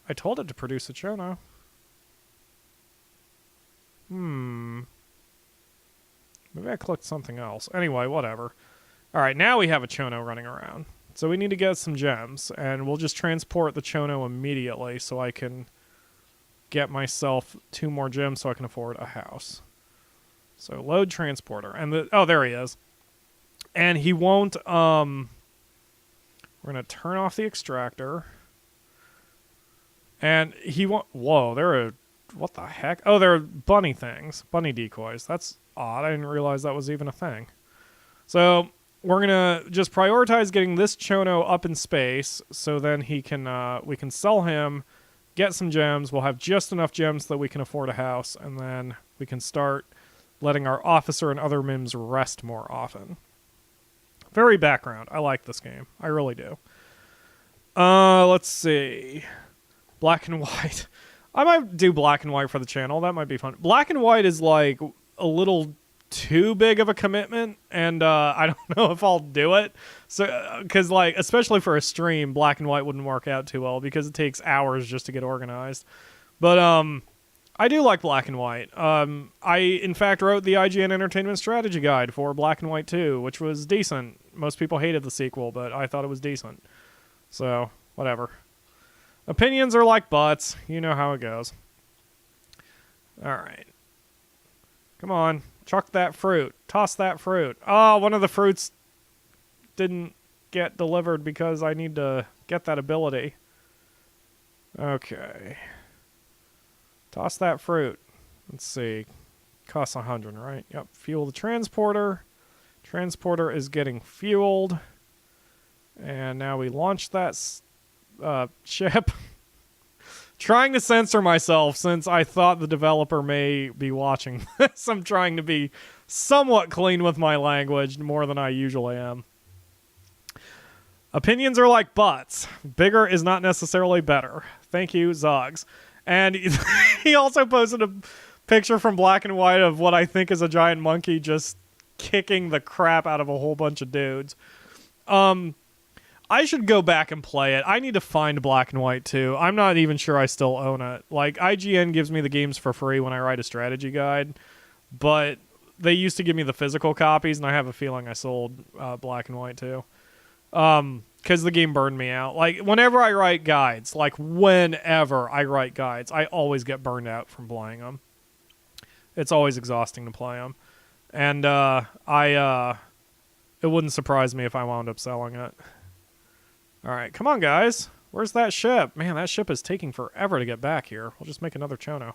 [SPEAKER 1] I told it to produce a chono. Maybe I clicked something else. Anyway, whatever. Alright, now we have a chono running around. So we need to get some gems, and we'll just transport the chono immediately so I can get myself 2 more gems so I can afford a house. So load transporter. And oh, there he is. And he won't, we're going to turn off the extractor. And he won't, whoa, what the heck? Oh, they're bunny things, bunny decoys. That's odd. I didn't realize that was even a thing. So... we're going to just prioritize getting this chono up in space, so then he can we can sell him, get some gems. We'll have just enough gems that we can afford a house, and then we can start letting our officer and other Mims rest more often. Very background. I like this game. I really do. Let's see. Black and white. I might do black and white for the channel. That might be fun. Black and white is like a little... too big of a commitment, and I don't know if I'll do it. So, because like, especially for a stream, black and white wouldn't work out too well because it takes hours just to get organized. But I do like black and white. I in fact wrote the IGN Entertainment Strategy Guide for Black and White 2, which was decent. Most people hated the sequel, but I thought it was decent. So whatever. Opinions are like butts. You know how it goes. All right. Come on. Chuck that fruit. Toss that fruit. Oh, one of the fruits didn't get delivered because I need to get that ability. Okay. Toss that fruit. Let's see. Costs 100, right? Yep. Fuel the transporter. Transporter is getting fueled. And now we launch that ship. Trying to censor myself since I thought the developer may be watching this. I'm trying to be somewhat clean with my language, more than I usually am. Opinions are like butts. Bigger is not necessarily better. Thank you, Zogs. And he also posted a picture from Black and White of what I think is a giant monkey just kicking the crap out of a whole bunch of dudes. I should go back and play it. I need to find Black and White too. I'm not even sure I still own it. Like, IGN gives me the games for free when I write a strategy guide, but they used to give me the physical copies, and I have a feeling I sold Black and White too. Because the game burned me out. Like, whenever I write guides, I always get burned out from playing them. It's always exhausting to play them. And it wouldn't surprise me if I wound up selling it. Alright, come on, guys. Where's that ship? Man, that ship is taking forever to get back here. We'll just make another chono.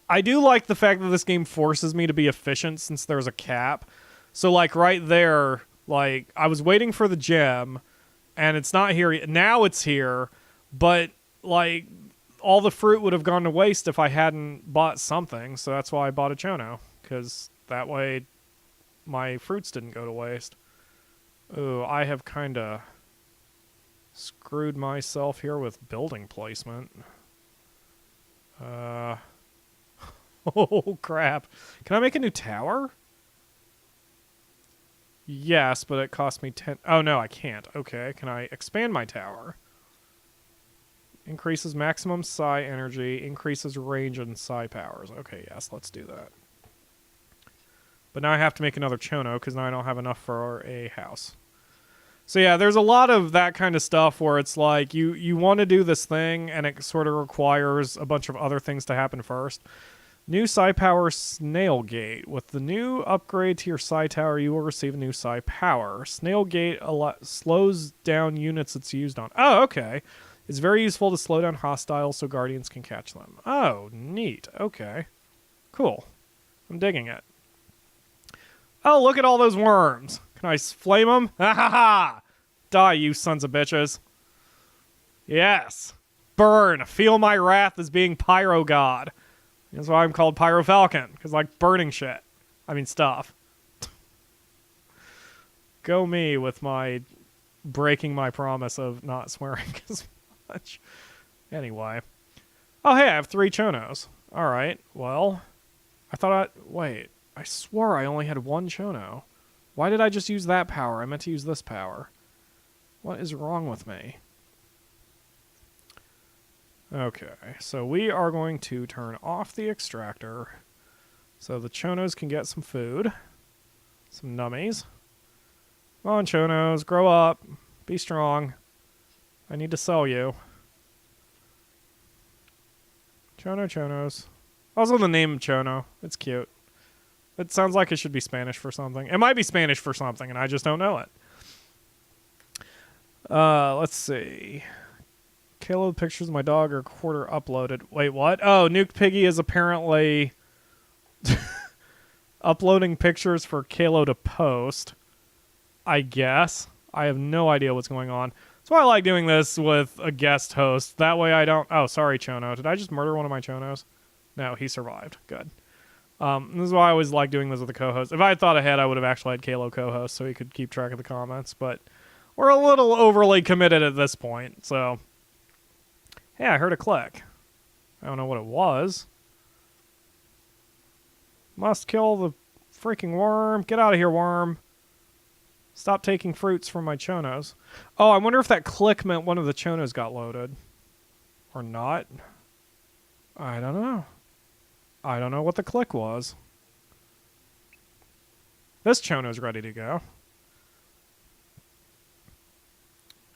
[SPEAKER 1] I do like the fact that this game forces me to be efficient since there's a cap. So, like, right there, like, I was waiting for the gem, and it's not here. Now it's here, but, like, all the fruit would have gone to waste if I hadn't bought something, so that's why I bought a chono, because that way my fruits didn't go to waste. Ooh, I have kind of screwed myself here with building placement. Oh, crap. Can I make a new tower? Yes, but it cost me 10... Oh, no, I can't. Okay, can I expand my tower? Increases maximum psi energy, increases range and psi powers. Okay, yes, let's do that. But now I have to make another chono, because now I don't have enough for a house. So yeah, there's a lot of that kind of stuff where it's like, you want to do this thing, and it sort of requires a bunch of other things to happen first. New Psi Power Snail Gate. With the new upgrade to your Psi Tower, you will receive a new Psi Power. Snail Gate slows down units it's used on. Oh, okay. It's very useful to slow down hostiles so Guardians can catch them. Oh, neat. Okay. Cool. I'm digging it. Oh, look at all those worms. Can I flame them? Ha ha ha! Die, you sons of bitches. Yes. Burn. Feel my wrath as being Pyro God. That's why I'm called PyroFalkon, because I like burning shit. I mean, stuff. Go me with my breaking my promise of not swearing as much. Anyway. Oh, hey, I have 3 Chonos. Alright, well. Wait. I swore I only had 1 Chono. Why did I just use that power? I meant to use this power. What is wrong with me? Okay, so we are going to turn off the extractor so the Chonos can get some food. Some nummies. Come on, Chonos, grow up. Be strong. I need to sell you. Chonos. Also the name Chono. It's cute. It sounds like it should be Spanish for something. It might be Spanish for something, and I just don't know it. Let's see. Caleb pictures of my dog are quarter uploaded. Wait, what? Oh, Nuke Piggy is apparently uploading pictures for Kalo to post. I guess. I have no idea what's going on. That's why I like doing this with a guest host. That way I don't... Oh, sorry, Chono. Did I just murder one of my Chonos? No, he survived. Good. This is why I always like doing this with a co-host. If I had thought ahead, I would have actually had Kalo co-host so he could keep track of the comments. But we're a little overly committed at this point, so... Hey, I heard a click. I don't know what it was. Must kill the freaking worm. Get out of here, worm. Stop taking fruits from my Chonos. Oh, I wonder if that click meant one of the Chonos got loaded. Or not. I don't know. I don't know what the click was. This Chono's ready to go.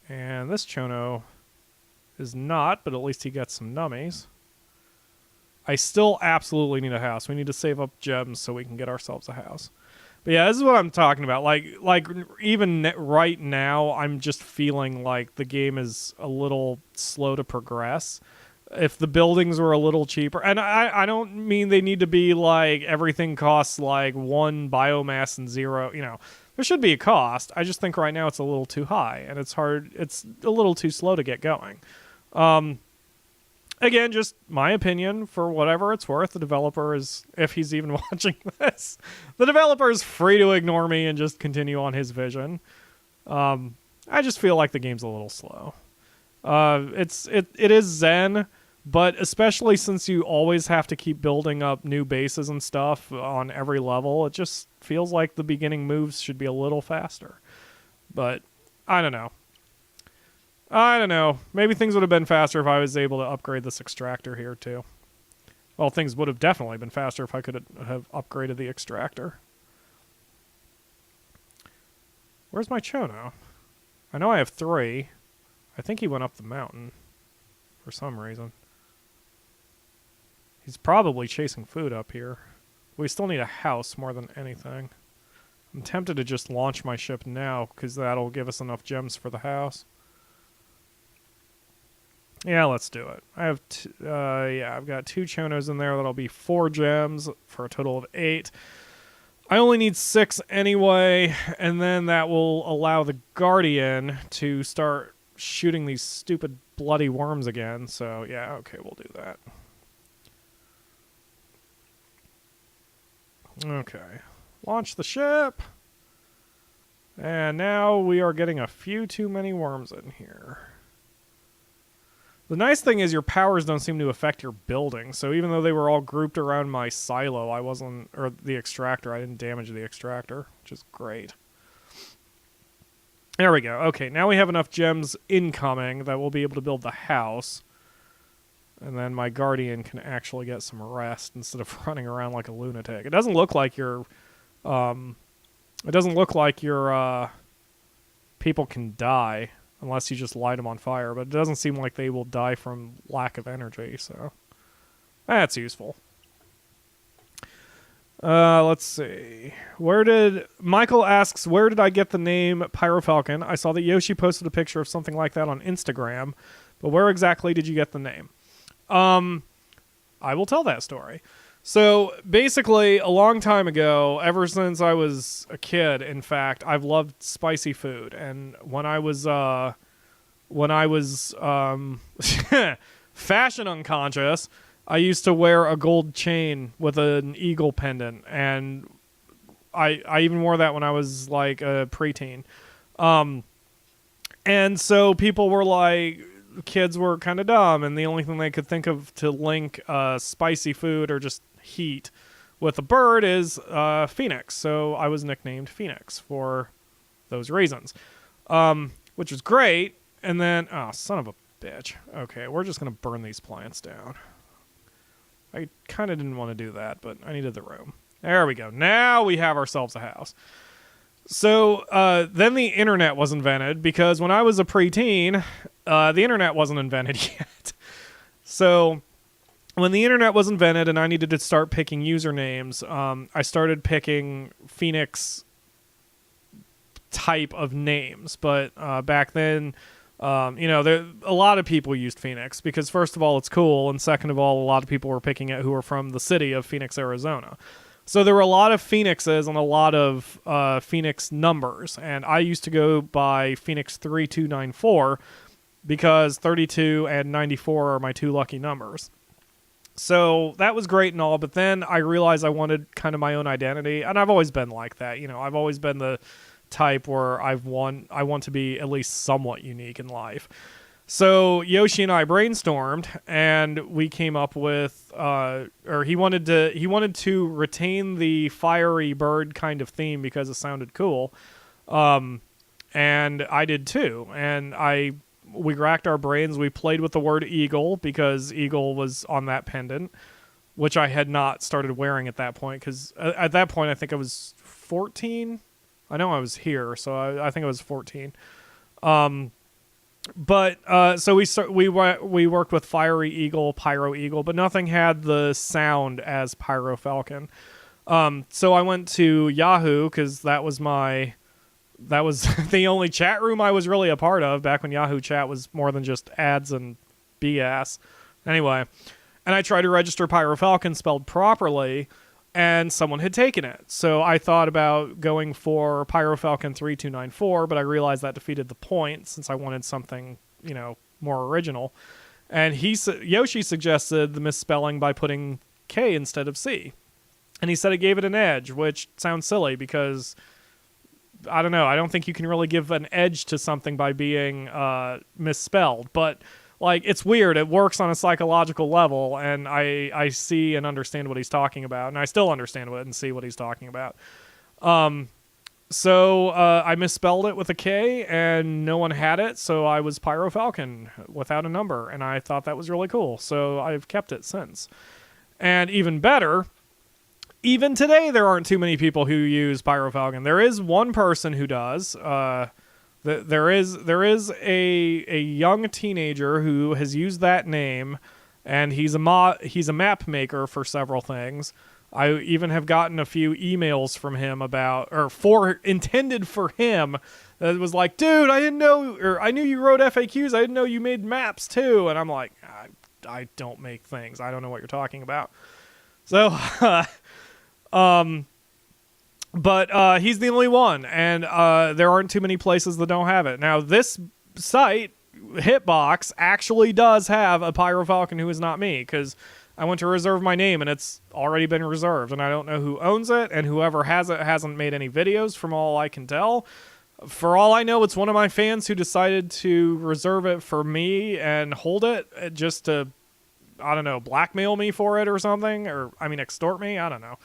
[SPEAKER 1] And this Chono is not, but at least he gets some nummies. I still absolutely need a house. We need to save up gems so we can get ourselves a house. But yeah, this is what I'm talking about. Like even right now, I'm just feeling like the game is a little slow to progress. If the buildings were a little cheaper, and I don't mean they need to be like everything costs like 1 biomass and 0, you know. There should be a cost. I just think right now it's a little too high, and it's a little too slow to get going. Again, just my opinion, for whatever it's worth. The developer is, if he's even watching this, the developer is free to ignore me and just continue on his vision. I just feel like the game's a little slow. It is zen, but especially since you always have to keep building up new bases and stuff on every level, it just feels like the beginning moves should be a little faster. But I don't know. Maybe things would have been faster if I was able to upgrade this extractor here, too. Well, things would have definitely been faster if I could have upgraded the extractor. Where's my Chono? I know I have 3. I think he went up the mountain for some reason. He's probably chasing food up here. We still need a house more than anything. I'm tempted to just launch my ship now because that'll give us enough gems for the house. Yeah, let's do it. I have I've got 2 Chonos in there. That'll be 4 gems for a total of 8. I only need 6 anyway, and then that will allow the Guardian to start shooting these stupid bloody worms again. So, yeah, okay, we'll do that. Okay. Launch the ship. And now we are getting a few too many worms in here. The nice thing is your powers don't seem to affect your building, so even though they were all grouped around my silo, or the extractor, I didn't damage the extractor, which is great. There we go. Okay, now we have enough gems incoming that we'll be able to build the house. And then my Guardian can actually get some rest instead of running around like a lunatic. It doesn't look like your people can die unless you just light them on fire, but it doesn't seem like they will die from lack of energy, so that's useful. Let's see. Michael asks, where did I get the name PyroFalkon? I saw that Yoshi posted a picture of something like that on Instagram, but where exactly did you get the name? I will tell that story. So basically, a long time ago, ever since I was a kid, in fact, I've loved spicy food. And when I was fashion unconscious, I used to wear a gold chain with an eagle pendant, and I even wore that when I was like a preteen. And so people were like, kids were kind of dumb, and the only thing they could think of to link spicy food or just heat with a bird is Phoenix. So I was nicknamed Phoenix for those reasons, which was great. And then, oh, son of a bitch. Okay, we're just going to burn these plants down. I kind of didn't want to do that, but I needed the room. There we go. Now we have ourselves a house. So then the internet was invented, because when I was a preteen, the internet wasn't invented yet. So when the internet was invented and I needed to start picking usernames, I started picking Phoenix type of names. But back then, a lot of people used Phoenix because, first of all, it's cool, and second of all, a lot of people were picking it who were from the city of Phoenix, Arizona. So there were a lot of Phoenixes and a lot of Phoenix numbers, and I used to go by Phoenix 3294 because 32 and 94 are my two lucky numbers. So that was great and all, but then I realized I wanted kind of my own identity, and I've always been like that. I've always been the type where I want to be at least somewhat unique in life. So Yoshi and I brainstormed, and we came up with, he wanted to retain the fiery bird kind of theme because it sounded cool, and I did too. And we racked our brains. We played with the word eagle because eagle was on that pendant, which I had not started wearing at that point, because at that point I think I was 14. I know I was here, so I think I was 14. So we worked with Fiery Eagle, Pyro Eagle, but nothing had the sound as PyroFalkon. So I went to Yahoo because that was the only chat room I was really a part of back when Yahoo Chat was more than just ads and BS. Anyway, and I tried to register PyroFalkon spelled properly, and someone had taken it. So I thought about going for PyroFalkon 3294, but I realized that defeated the point since I wanted something, more original. And Yoshi suggested the misspelling by putting K instead of C. And he said it gave it an edge, which sounds silly because, I don't know, I don't think you can really give an edge to something by being misspelled. But it's weird. It works on a psychological level, and I see and understand what he's talking about, and I still understand and see what he's talking about. So I misspelled it with a K, and no one had it, so I was PyroFalkon without a number, and I thought that was really cool, so I've kept it since. And even better, even today there aren't too many people who use PyroFalkon. There is one person who does. There is a young teenager who has used that name, and he's a map maker for several things. I even have gotten a few emails from him intended for him. That was like, dude, I didn't know, or I knew you wrote FAQs. I didn't know you made maps too. And I'm like, I don't make things. I don't know what you're talking about. So, but he's the only one, and there aren't too many places that don't have it. Now, this site, Hitbox, actually does have a PyroFalkon who is not me, because I went to reserve my name, and it's already been reserved, and I don't know who owns it, and whoever has it hasn't made any videos from all I can tell. For all I know, it's one of my fans who decided to reserve it for me and hold it just to, I don't know, blackmail me for it or something, extort me, I don't know.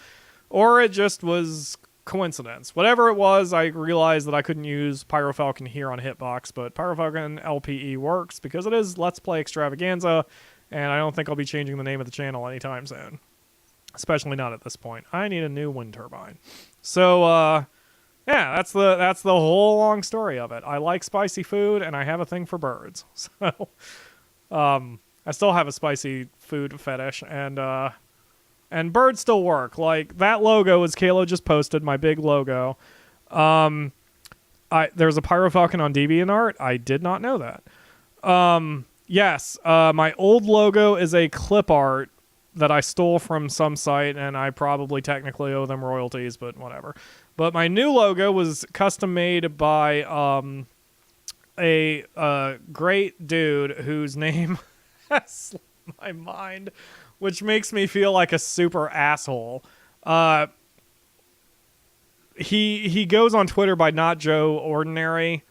[SPEAKER 1] Or it just was coincidence. Whatever it was, I realized that I couldn't use PyroFalkon here on Hitbox, but PyroFalkon LPE works because it is Let's Play Extravaganza, and I don't think I'll be changing the name of the channel anytime soon. Especially not at this point. I need a new wind turbine. So, yeah, that's the whole long story of it. I like spicy food, and I have a thing for birds. So, I still have a spicy food fetish, and And birds still work. Like, that logo, as Kalo just posted, my big logo. There's a PyroFalkon on DeviantArt. I did not know that. Yes, my old logo is a clip art that I stole from some site, and I probably technically owe them royalties, but whatever. But my new logo was custom made by a great dude whose name has slipped my mind, which makes me feel like a super asshole. He goes on Twitter by Not Joe Ordinary,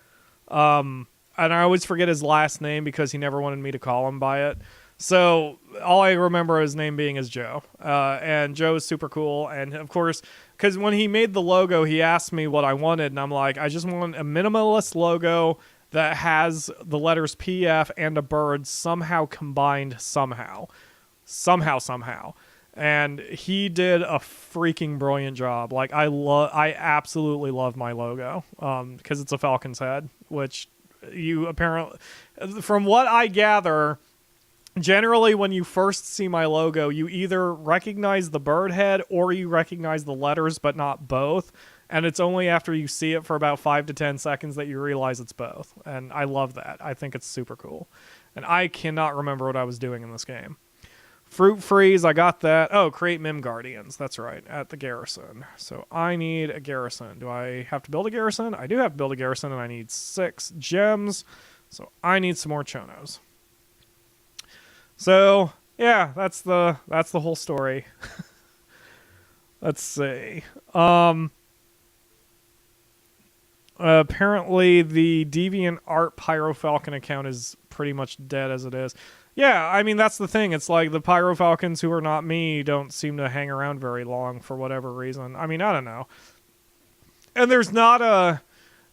[SPEAKER 1] and I always forget his last name because he never wanted me to call him by it. So all I remember his name being is Joe, and Joe is super cool. And of course, because when he made the logo, he asked me what I wanted, and I'm like, I just want a minimalist logo that has the letters PF and a bird somehow combined somehow. And he did a freaking brilliant job. Like, I absolutely love my logo, because it's a falcon's head, which you apparently, from what I gather, generally when you first see my logo, you either recognize the bird head or you recognize the letters, but not both. And it's only after you see it for about 5 to 10 seconds that you realize it's both. And I love that. I think it's super cool. And I cannot remember what I was doing in this game. Fruit Freeze, I got that. Oh, create Mim Guardians. That's right, at the garrison. So I need a garrison. Do I have to build a garrison? I do have to build a garrison, and I need 6 gems. So I need some more chonos. So yeah, that's the whole story. Let's see. Apparently the DeviantArt PyroFalkon account is pretty much dead as it is. Yeah, I mean, that's the thing. It's like the PyroFalkons who are not me don't seem to hang around very long for whatever reason. I mean, I don't know. And there's not a,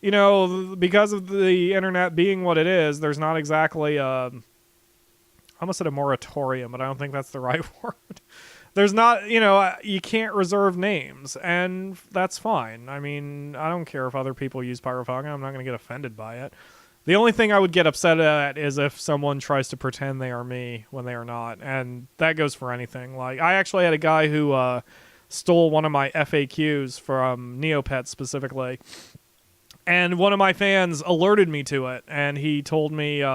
[SPEAKER 1] you know, because of the internet being what it is, there's not exactly a, I almost said a moratorium, but I don't think that's the right word. There's not, you know, you can't reserve names, and that's fine. I mean, I don't care if other people use PyroFalkon. I'm not going to get offended by it. The only thing I would get upset at is if someone tries to pretend they are me when they are not, and that goes for anything. Like, I actually had a guy who stole one of my FAQs from Neopets specifically, and one of my fans alerted me to it, and he told me,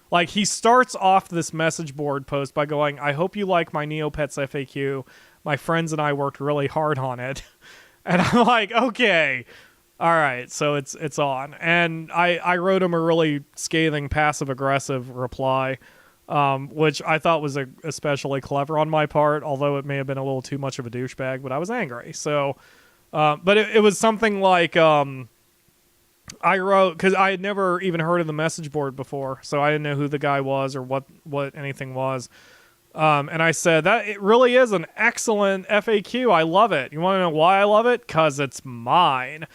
[SPEAKER 1] like, he starts off this message board post by going, I hope you like my Neopets FAQ. My friends and I worked really hard on it. And I'm like, okay. All right, so it's on. And I wrote him a really scathing passive-aggressive reply, which I thought was especially clever on my part, although it may have been a little too much of a douchebag, but I was angry. So, but it was something like, I wrote, because I had never even heard of the message board before, so I didn't know who the guy was or what anything was. And I said, that it really is an excellent FAQ. I love it. You want to know why I love it? Because it's mine.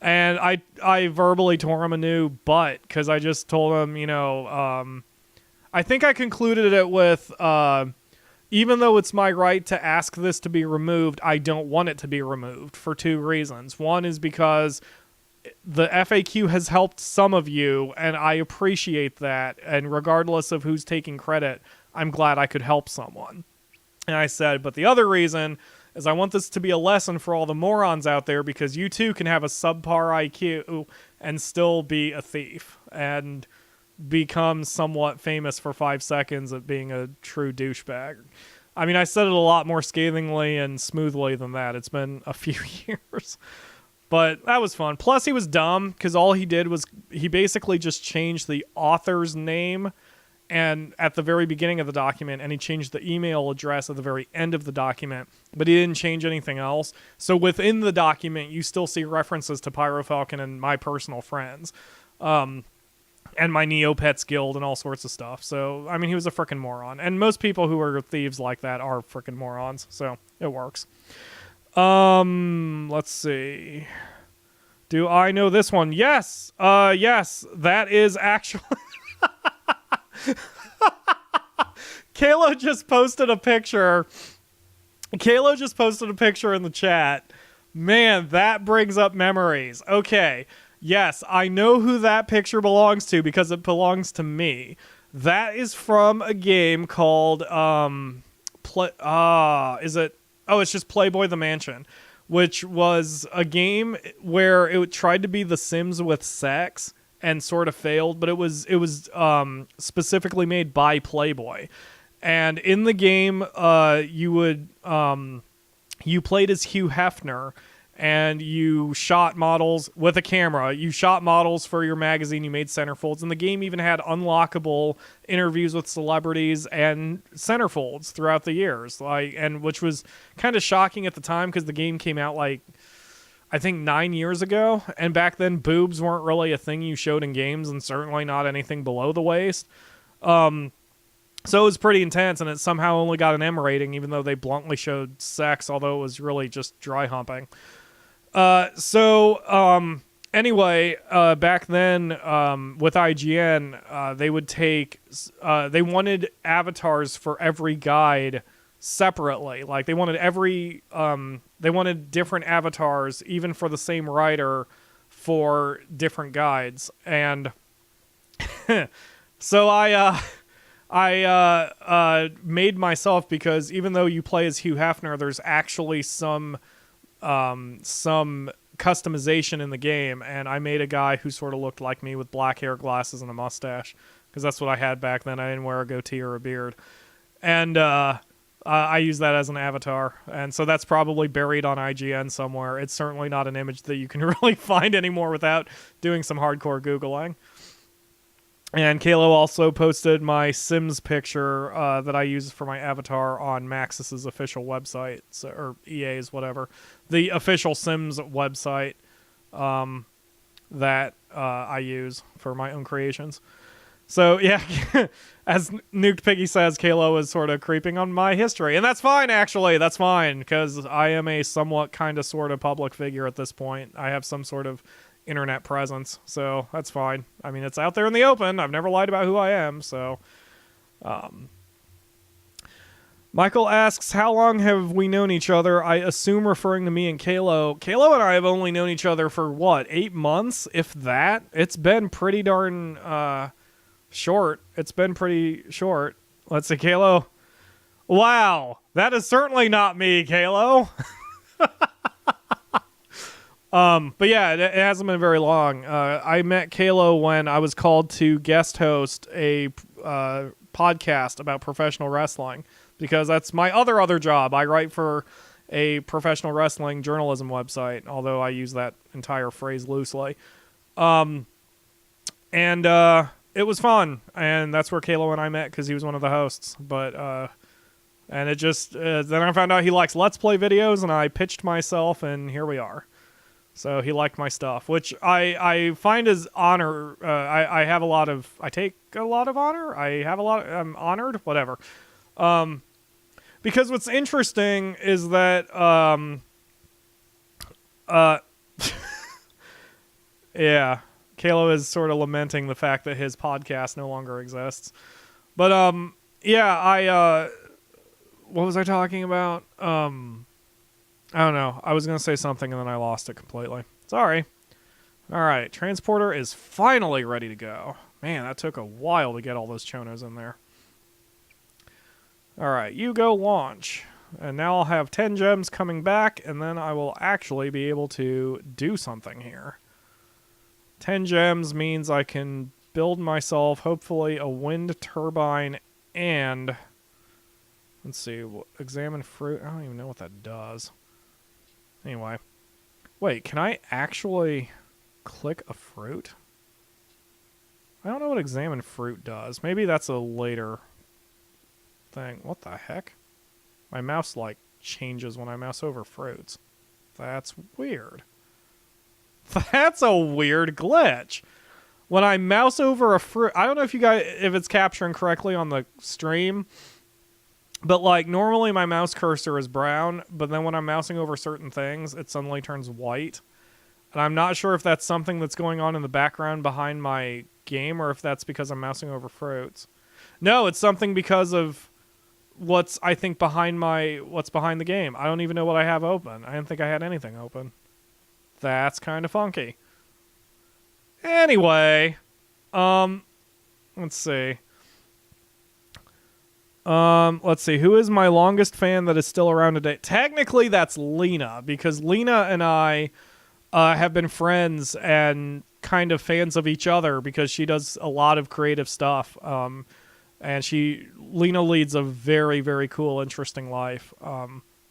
[SPEAKER 1] And I verbally tore him a new butt because I just told him, you know, I think I concluded it with, even though it's my right to ask this to be removed, I don't want it to be removed for 2 reasons. One is because the FAQ has helped some of you, and I appreciate that. And regardless of who's taking credit, I'm glad I could help someone. And I said, but the other reason is I want this to be a lesson for all the morons out there, because you too can have a subpar IQ and still be a thief and become somewhat famous for 5 seconds at being a true douchebag. I mean, I said it a lot more scathingly and smoothly than that. It's been a few years. But that was fun. Plus, he was dumb, because all he did was he basically just changed the author's name and at the very beginning of the document, and he changed the email address at the very end of the document, but he didn't change anything else. So within the document, you still see references to PyroFalkon and my personal friends, and my Neopets guild and all sorts of stuff. So, I mean, he was a frickin' moron. And most people who are thieves like that are frickin' morons, so it works. Let's see. Do I know this one? Yes. Yes, that is actually Kalo just posted a picture. Kalo just posted a picture in the chat. Man, that brings up memories. Okay. Yes, I know who that picture belongs to because it belongs to me. That is from a game called is it? Oh, it's just Playboy the Mansion, which was a game where it tried to be The Sims with sex and sort of failed, but it was specifically made by Playboy. And in the game, you played as Hugh Hefner, and you shot models with a camera. You shot models for your magazine. You made centerfolds, and the game even had unlockable interviews with celebrities and centerfolds throughout the years. And which was kind of shocking at the time because the game came out I think 9 years ago, and back then boobs weren't really a thing you showed in games, and certainly not anything below the waist. So it was pretty intense, and it somehow only got an M rating, even though they bluntly showed sex, although it was really just dry humping. Anyway, back then, with IGN, they would they wanted avatars for every guide separately. Like, they wanted they wanted different avatars, even for the same writer, for different guides. And so I made myself, because even though you play as Hugh Hefner, there's actually some customization in the game, and I made a guy who sort of looked like me with black hair, glasses, and a mustache, because that's what I had back then. I didn't wear a goatee or a beard, and I used that as an avatar, and so that's probably buried on IGN somewhere. It's certainly not an image that you can really find anymore without doing some hardcore Googling. And Kalo also posted my Sims picture that I use for my avatar on Maxis's official website, or EA's, whatever. The official Sims website that I use for my own creations. So, yeah, as Nuked Piggy says, Kalo is sort of creeping on my history. And that's fine, actually. That's fine, because I am a somewhat kind of sort of public figure at this point. I have some sort of internet presence, so that's fine. I mean, it's out there in the open. I've never lied about who I am, so. Michael asks, how long have we known each other? I assume referring to me and Kalo. Kalo and I have only known each other for, 8 months, if that? It's been pretty darn short. It's been pretty short. Let's see, Kalo. Wow, that is certainly not me, Kalo. But yeah, it hasn't been very long. I met Kalo when I was called to guest host a podcast about professional wrestling, because that's my other job. I write for a professional wrestling journalism website, although I use that entire phrase loosely. And it was fun, and that's where Kalo and I met, because he was one of the hosts. But and it just then I found out he likes Let's Play videos, and I pitched myself, and here we are. So he liked my stuff, which I find is honor. I take a lot of honor. I'm honored, whatever. Because what's interesting is that, yeah, Kalo is sort of lamenting the fact that his podcast no longer exists. But, yeah, what was I talking about? I don't know. I was going to say something and then I lost it completely. Sorry. All right. Transporter is finally ready to go. Man, that took a while to get all those chonos in there. All right. You go launch. And now I'll have 10 gems coming back, and then I will actually be able to do something here. 10 gems means I can build myself, hopefully, a wind turbine and... Let's see. Examine fruit. I don't even know what that does. Anyway. Wait, can I actually click a fruit? I don't know what examine fruit does. Maybe that's a later thing. What the heck? My mouse, changes when I mouse over fruits. That's weird. That's a weird glitch. When I mouse over a fruit... I don't know if if it's capturing correctly on the stream... But, normally my mouse cursor is brown, but then when I'm mousing over certain things, it suddenly turns white. And I'm not sure if that's something that's going on in the background behind my game, or if that's because I'm mousing over fruits. No, it's something because of what's behind the game. I don't even know what I have open. I didn't think I had anything open. That's kind of funky. Anyway, let's see. Let's see. Who is my longest fan that is still around today? Technically, that's Lena, because Lena and I have been friends and kind of fans of each other because she does a lot of creative stuff. And Lena leads a very, very cool, interesting life.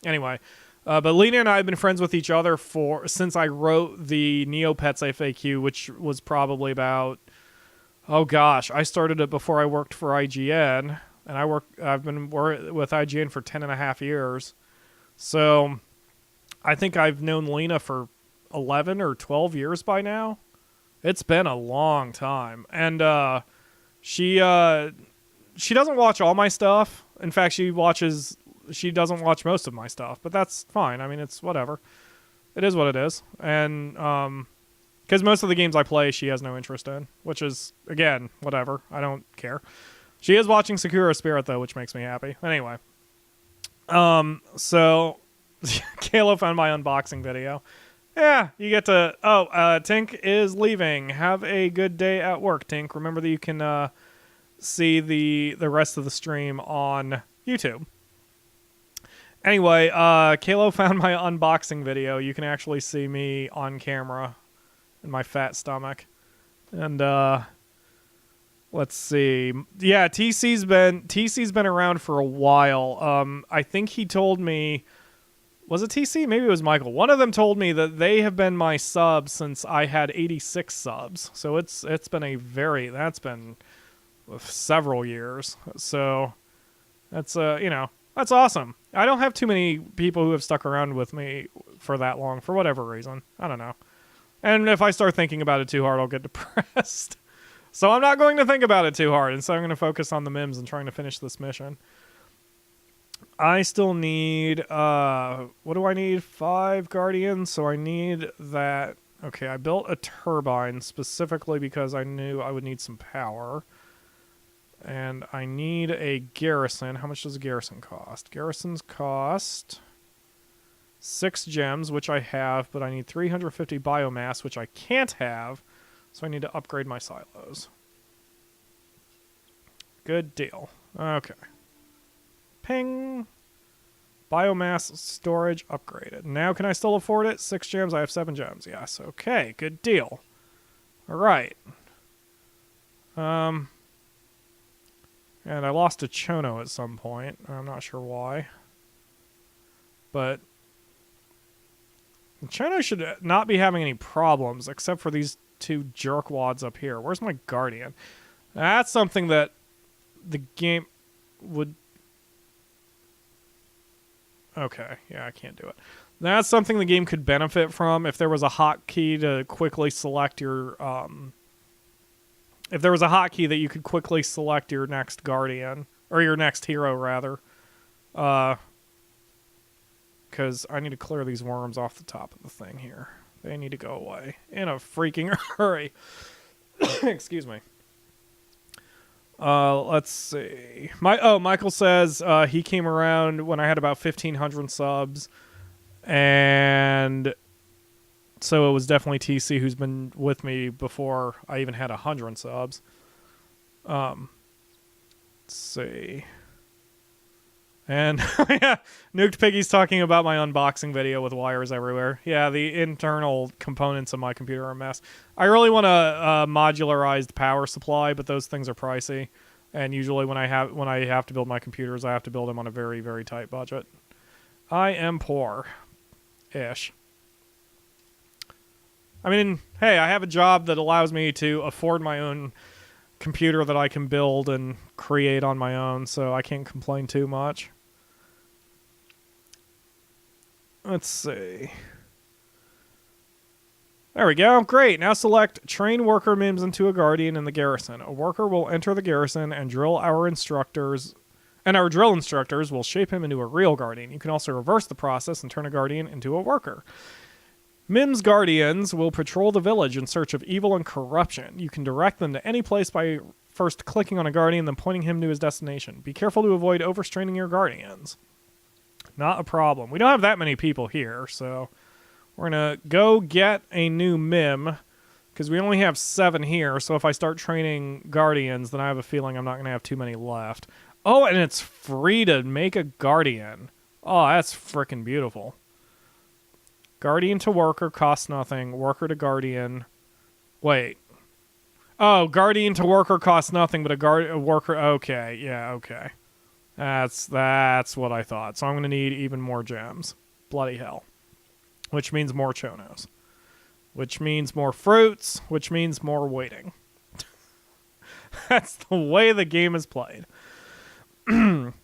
[SPEAKER 1] Anyway, but Lena and I have been friends with each other since I wrote the Neopets FAQ, which was probably about, oh gosh, I started it before I worked for IGN, and I've been with IGN for 10 and a half years. So I think I've known Lena for 11 or 12 years by now. It's been a long time. And she doesn't watch all my stuff. In fact, she doesn't watch most of my stuff, but that's fine. I mean, it's whatever. It is what it is. And because most of the games I play, she has no interest in, which is, again, whatever. I don't care. She is watching Sakura Spirit, though, which makes me happy. Anyway. So Kayla found my unboxing video. Yeah, you get to... Oh, Tink is leaving. Have a good day at work, Tink. Remember that you can see the rest of the stream on YouTube. Anyway, Kayla found my unboxing video. You can actually see me on camera in my fat stomach. And, let's see. Yeah, TC's been around for a while. I think he told me... Was it TC? Maybe it was Michael. One of them told me that they have been my subs since I had 86 subs. So it's been that's been several years. So that's that's awesome. I don't have too many people who have stuck around with me for that long for whatever reason. I don't know. And if I start thinking about it too hard, I'll get depressed. So I'm not going to think about it too hard. And so I'm going to focus on the Mims and trying to finish this mission. I still need, what do I need? 5 Guardians, so I need that. Okay, I built a turbine specifically because I knew I would need some power. And I need a garrison. How much does a garrison cost? Garrisons cost 6 gems, which I have, but I need 350 biomass, which I can't have, so I need to upgrade my silos. Good deal. Okay. Ping. Biomass storage upgraded. Now can I still afford it? 6 gems. I have 7 gems. Yes. Okay. Good deal. All right. And I lost a Chono at some point. I'm not sure why. But Chono should not be having any problems except for these 2 jerkwads up here. Where's my Guardian? That's something that the game would... Okay, yeah, I can't do it. That's something the game could benefit from if there was a hotkey to quickly select your... if there was a hotkey that you could quickly select your next Guardian, or your next hero, rather. Because I need to clear these worms off the top of the thing here. They need to go away in a freaking hurry. Excuse me. Let's see. Michael says he came around when I had about 1,500 subs, and so it was definitely TC who's been with me before I even had 100 subs. Let's see. And yeah, Nuked Piggy's talking about my unboxing video with wires everywhere. Yeah, the internal components of my computer are a mess. I really want a modularized power supply, but those things are pricey. And usually when I have to build my computers, I have to build them on a very, very tight budget. I am poor-ish. I mean, hey, I have a job that allows me to afford my own computer that I can build and create on my own, so I can't complain too much. Let's see. There we go. Great. Now select train worker Mims into a Guardian in the garrison. A worker will enter the garrison and drill our instructors, and our drill instructors will shape him into a real Guardian. You can also reverse the process and turn a Guardian into a worker. Mims Guardians will patrol the village in search of evil and corruption. You can direct them to any place by first clicking on a Guardian, then pointing him to his destination. Be careful to avoid overstraining your Guardians. Not a problem. We don't have that many people here, so we're going to go get a new Mim, because we only have 7 here, so if I start training Guardians, then I have a feeling I'm not going to have too many left. Oh, and it's free to make a Guardian. Oh, that's freaking beautiful. Guardian to worker costs nothing. Worker to Guardian. Wait. Oh, Guardian to worker costs nothing, but a worker. Okay, yeah, okay. That's what I thought. So I'm gonna need even more gems. Bloody hell. Which means more chonos. Which means more fruits. Which means more waiting. That's the way the game is played. Nuke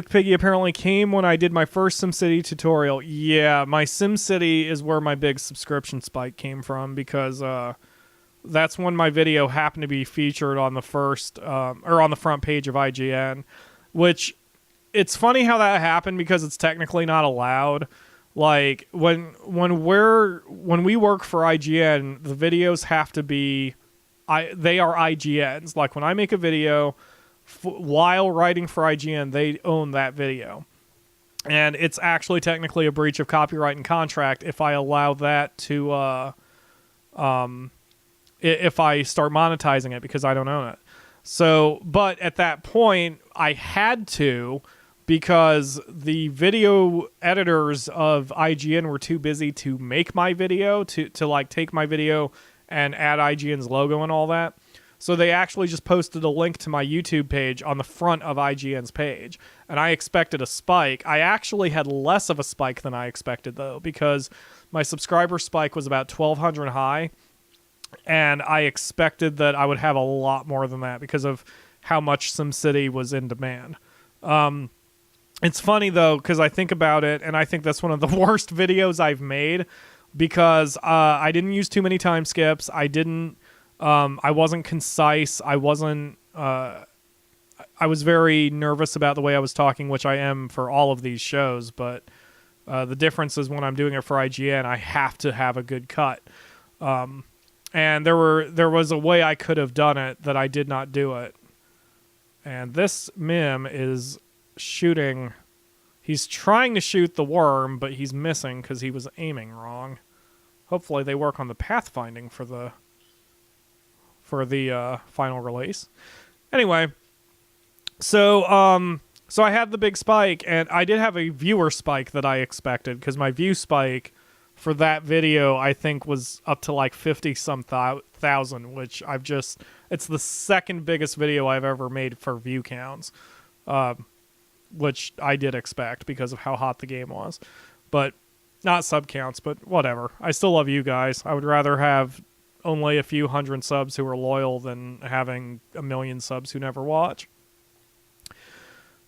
[SPEAKER 1] Piggy apparently came when I did my first SimCity tutorial. Yeah, my SimCity is where my big subscription spike came from because that's when my video happened to be featured on the first or on the front page of IGN, which it's funny how that happened because it's technically not allowed. Like when we work for IGN, the videos have to be they are IGN's. Like when I make a video while writing for IGN, they own that video. And it's actually technically a breach of copyright and contract if I allow that to if I start monetizing it because I don't own it. So, but at that point I had to because the video editors of IGN were too busy to make my video to like take my video and add IGN's logo and all that. So they actually just posted a link to my YouTube page on the front of IGN's page. And I expected a spike. I actually had less of a spike than I expected, though, because my subscriber spike was about 1,200 high. And I expected that I would have a lot more than that because of how much SimCity was in demand. It's funny, though, because I think about it, and I think that's one of the worst videos I've made because I didn't use too many time skips. I wasn't concise. I was very nervous about the way I was talking, which I am for all of these shows, but the difference is when I'm doing it for IGN, I have to have a good cut. And there was a way I could have done it that I did not do it. And this Mim is shooting. He's trying to shoot the worm, but he's missing because he was aiming wrong. Hopefully they work on the pathfinding for the final release. Anyway, so I had the big spike, and I did have a viewer spike that I expected because my view spike for that video I think was up to like 50-some thousand, which it's the second biggest video I've ever made for view counts, which I did expect because of how hot the game was, but not sub counts. But whatever, I still love you guys. I would rather have only a few hundred subs who are loyal than having a million subs who never watch.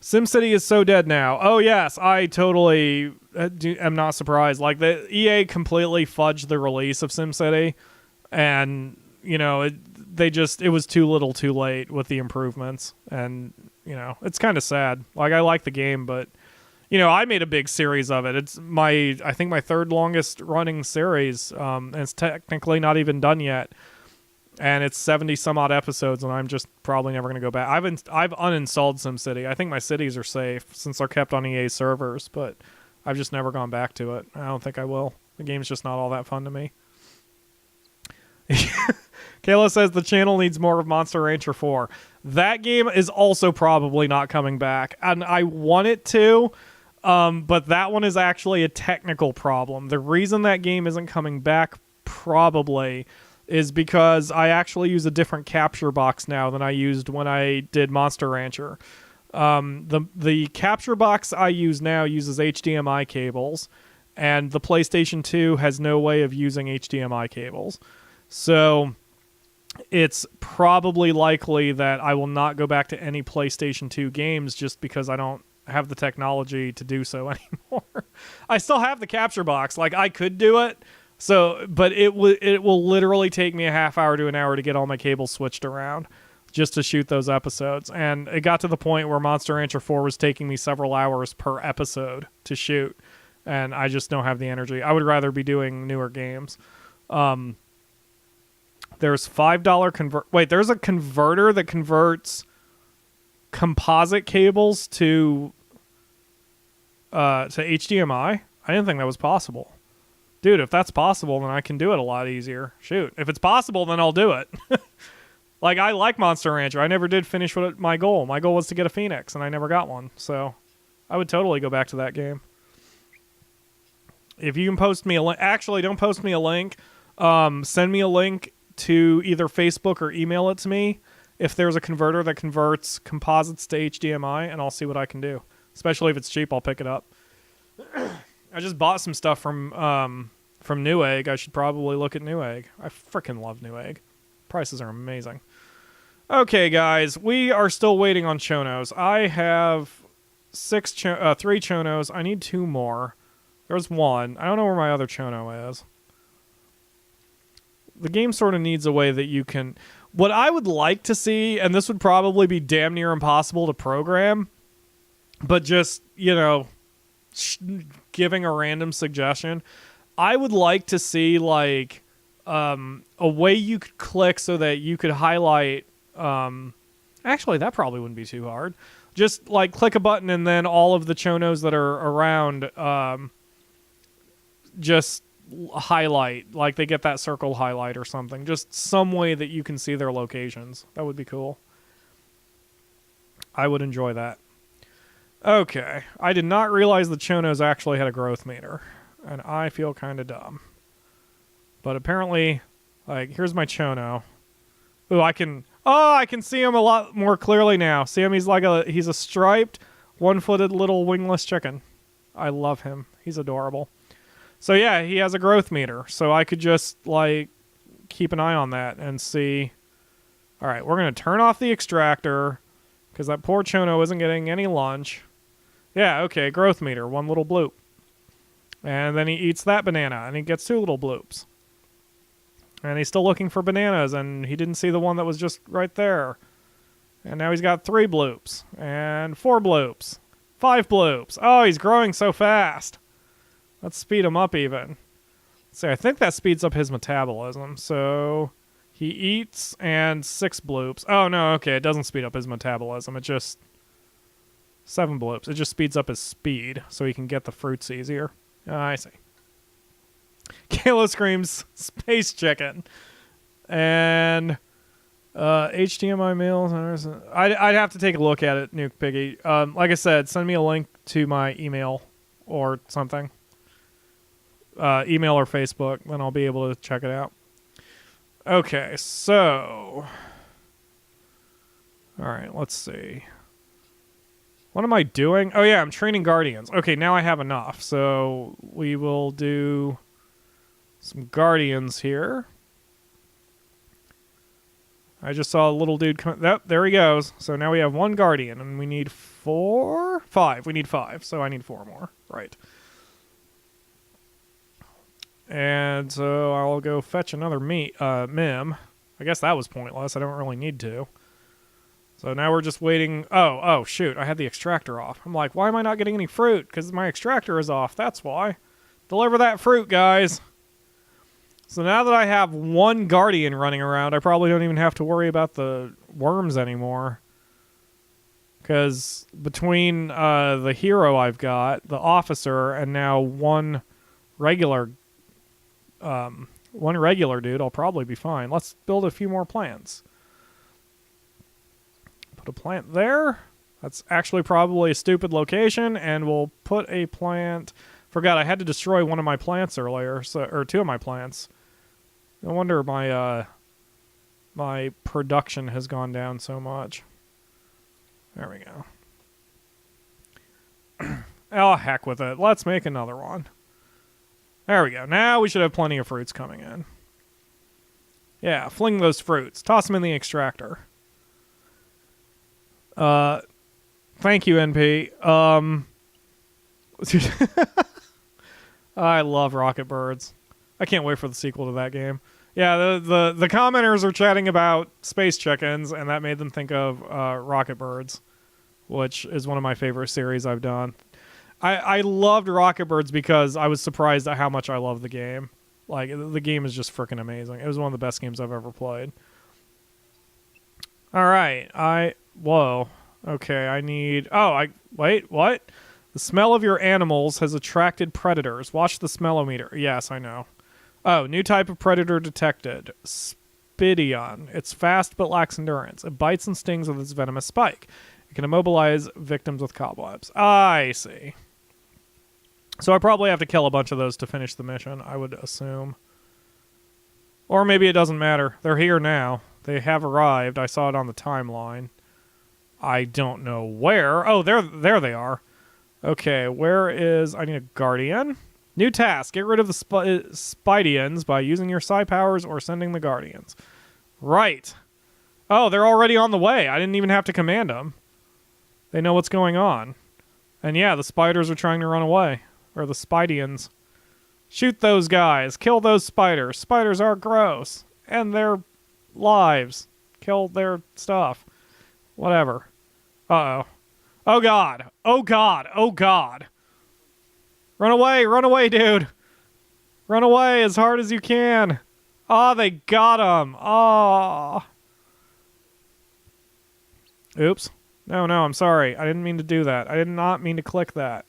[SPEAKER 1] SimCity is so dead now. Oh yes, I totally am not surprised. Like the EA completely fudged the release of SimCity, and you know it was too little, too late with the improvements, and you know it's kind of sad. Like I like the game, but you know I made a big series of it. It's I think my third longest running series, and it's technically not even done yet. And it's 70 some odd episodes, and I'm just probably never going to go back. I've uninstalled SimCity. I think my cities are safe since they're kept on EA servers, but I've just never gone back to it. I don't think I will. The game's just not all that fun to me. Kayla says the channel needs more of Monster Rancher 4. That game is also probably not coming back, and I want it to, but that one is actually a technical problem. The reason that game isn't coming back probably is because I actually use a different capture box now than I used when I did Monster Rancher. The capture box I use now uses HDMI cables, and the PlayStation 2 has no way of using HDMI cables. So it's probably likely that I will not go back to any PlayStation 2 games just because I don't have the technology to do so anymore. I still have the capture box. Like, I could do it. So, but it will literally take me a half hour to an hour to get all my cables switched around just to shoot those episodes. And it got to the point where Monster Rancher 4 was taking me several hours per episode to shoot. And I just don't have the energy. I would rather be doing newer games. There's $5 Wait, there's a converter that converts composite cables to HDMI? I didn't think that was possible. Dude, if that's possible, then I can do it a lot easier. Shoot. If it's possible, then I'll do it. Like, I like Monster Rancher. I never did finish my goal. My goal was to get a Phoenix, and I never got one. So, I would totally go back to that game. If you can post me a link... Actually, don't post me a link. Send me a link to either Facebook or email it to me if there's a converter that converts composites to HDMI, and I'll see what I can do. Especially if it's cheap, I'll pick it up. I just bought some stuff from Newegg. I should probably look at Newegg. I freaking love Newegg. Prices are amazing. Okay, guys, we are still waiting on Chonos. I have 3 Chonos. I need 2 more. There's 1. I don't know where my other Chono is. The game sort of needs a way that you can... What I would like to see, and this would probably be damn near impossible to program, but just, you know, giving a random suggestion, I would like to see, like, a way you could click so that you could highlight... actually, that probably wouldn't be too hard. Just, like, click a button and then all of the Chonos that are around just highlight. Like, they get that circle highlight or something. Just some way that you can see their locations. That would be cool. I would enjoy that. Okay. I did not realize the Chonos actually had a growth meter. And I feel kind of dumb. But apparently, like, here's my Chono. Ooh, I can see him a lot more clearly now. See him? He's a striped, one-footed little wingless chicken. I love him. He's adorable. So yeah, he has a growth meter. So I could just, like, keep an eye on that and see. All right, we're going to turn off the extractor because that poor Chono isn't getting any lunch. Yeah, okay, growth meter, 1 little bloop. And then he eats that banana, and he gets 2 little bloops. And he's still looking for bananas, and he didn't see the one that was just right there. And now he's got 3 bloops, and 4 bloops, 5 bloops. Oh, he's growing so fast. Let's speed him up even. See, I think that speeds up his metabolism. So he eats and 6 bloops. Oh, no, okay, it doesn't speed up his metabolism. It just... 7 bloops. It just speeds up his speed, so he can get the fruits easier. I see. Kayla screams space chicken. And HDMI mails. I'd have to take a look at it, Nuke Piggy. Like I said, send me a link to my email or something. Email or Facebook, then I'll be able to check it out. Okay, so... Alright, let's see. What am I doing? Oh yeah, I'm training Guardians. Okay, now I have enough. So we will do some Guardians here. I just saw a little dude come... Oh, there he goes. So now we have 1 Guardian, and we need 5. We need 5, so I need 4 more. Right. And so I'll go fetch another Mim. I guess that was pointless. I don't really need to. So now we're just waiting. Oh, shoot. I had the extractor off. I'm like, why am I not getting any fruit? Because my extractor is off. That's why. Deliver that fruit, guys. So now that I have 1 Guardian running around, I probably don't even have to worry about the worms anymore. Because between the hero I've got, the officer, and now one regular dude, I'll probably be fine. Let's build a few more plants. Put a plant there. That's actually probably a stupid location, and we'll put a plant... Forgot, I had to destroy one of my plants earlier, or 2 of my plants. No wonder my my production has gone down so much. There we go. Oh, heck with it. Let's make another one. There we go. Now we should have plenty of fruits coming in. Yeah, fling those fruits. Toss them in the extractor. Thank you, NP. I love Rocket Birds. I can't wait for the sequel to that game. Yeah, the commenters are chatting about space chickens, and that made them think of Rocket Birds, which is one of my favorite series I've done. I loved Rocket Birds because I was surprised at how much I love the game. Like, the game is just freaking amazing. It was one of the best games I've ever played. Alright, whoa. Okay, I need... Wait, what? The smell of your animals has attracted predators. Watch the smellometer. Yes, I know. Oh, new type of predator detected. Spidion. It's fast but lacks endurance. It bites and stings with its venomous spike. It can immobilize victims with cobwebs. I see. So I probably have to kill a bunch of those to finish the mission, I would assume. Or maybe it doesn't matter. They're here now. They have arrived. I saw it on the timeline. I don't know where. Oh, there they are. Okay, where is... I need a guardian. New task. Get rid of the Spidians by using your psi powers or sending the guardians. Right. Oh, they're already on the way. I didn't even have to command them. They know what's going on. And yeah, the spiders are trying to run away. Or the Spidians. Shoot those guys. Kill those spiders. Spiders are gross. And their lives. Kill their stuff. Whatever. Uh-oh. Oh, God. Oh, God. Oh, God. Run away, dude. Run away as hard as you can. Oh, they got him. Oh. Oops. No, I'm sorry. I didn't mean to do that. I did not mean to click that.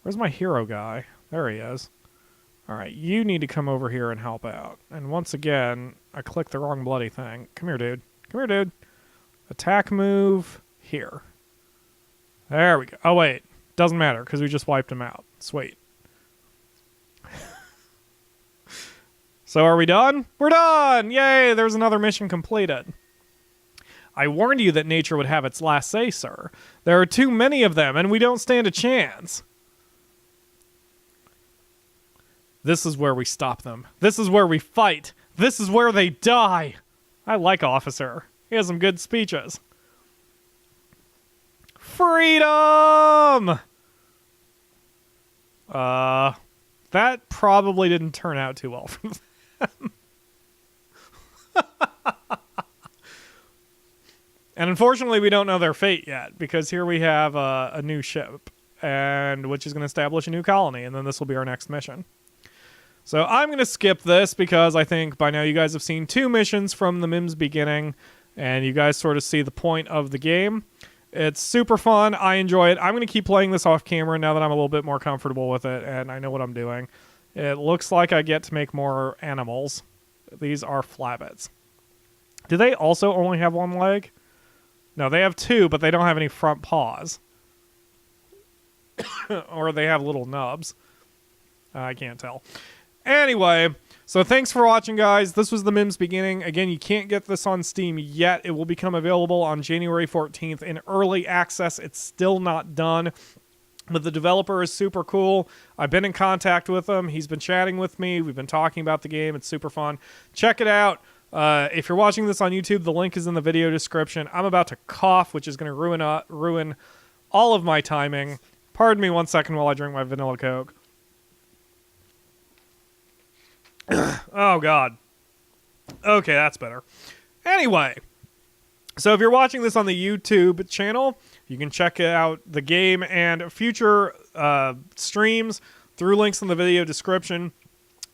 [SPEAKER 1] Where's my hero guy? There he is. All right, you need to come over here and help out. And once again, I clicked the wrong bloody thing. Come here, dude. Come here, dude. Attack move here. There we go. Oh, wait. Doesn't matter, because we just wiped him out. Sweet. So are we done? We're done! Yay, there's another mission completed. I warned you that nature would have its last say, sir. There are too many of them, and we don't stand a chance. This is where we stop them. This is where we fight. This is where they die. I like Officer. He has some good speeches. Freedom! That probably didn't turn out too well for them. And unfortunately, we don't know their fate yet, because here we have a new ship, and which is going to establish a new colony, and then this will be our next mission. So I'm going to skip this, because I think by now you guys have seen 2 missions from the Mims Beginning, and you guys sort of see the point of the game. It's super fun. I enjoy it. I'm going to keep playing this off camera now that I'm a little bit more comfortable with it, and I know what I'm doing. It looks like I get to make more animals. These are flabbits. Do they also only have 1 leg? No, they have 2, but they don't have any front paws. Or they have little nubs. I can't tell. Anyway, so thanks for watching, guys. This was the Mims Beginning. Again, you can't get this on Steam yet. It will become available on January 14th in early access. It's still not done. But the developer is super cool. I've been in contact with him. He's been chatting with me. We've been talking about the game. It's super fun. Check it out. If you're watching this on YouTube, the link is in the video description. I'm about to cough, which is going to ruin all of my timing. Pardon me 1 second while I drink my vanilla Coke. Oh, God. Okay, that's better. Anyway, so if you're watching this on the YouTube channel, you can check out the game and future streams through links in the video description.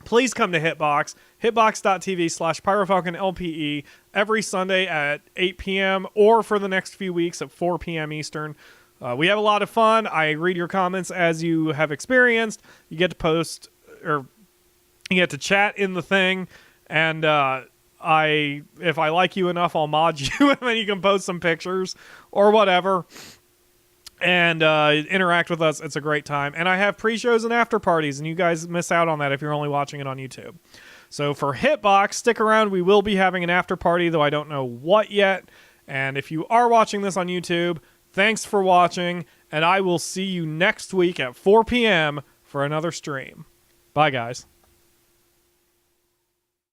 [SPEAKER 1] Please come to Hitbox, hitbox.tv/PyroFalkon every Sunday at 8 p.m. or for the next few weeks at 4 p.m. Eastern. We have a lot of fun. I read your comments as you have experienced. You get to post, or you get to chat in the thing, and if I like you enough, I'll mod you, and then you can post some pictures or whatever. And interact with us. It's a great time. And I have pre-shows and after parties, and you guys miss out on that if you're only watching it on YouTube. So for Hitbox, stick around. We will be having an after party, though I don't know what yet. And if you are watching this on YouTube, thanks for watching, and I will see you next week at 4 p.m. for another stream. Bye, guys.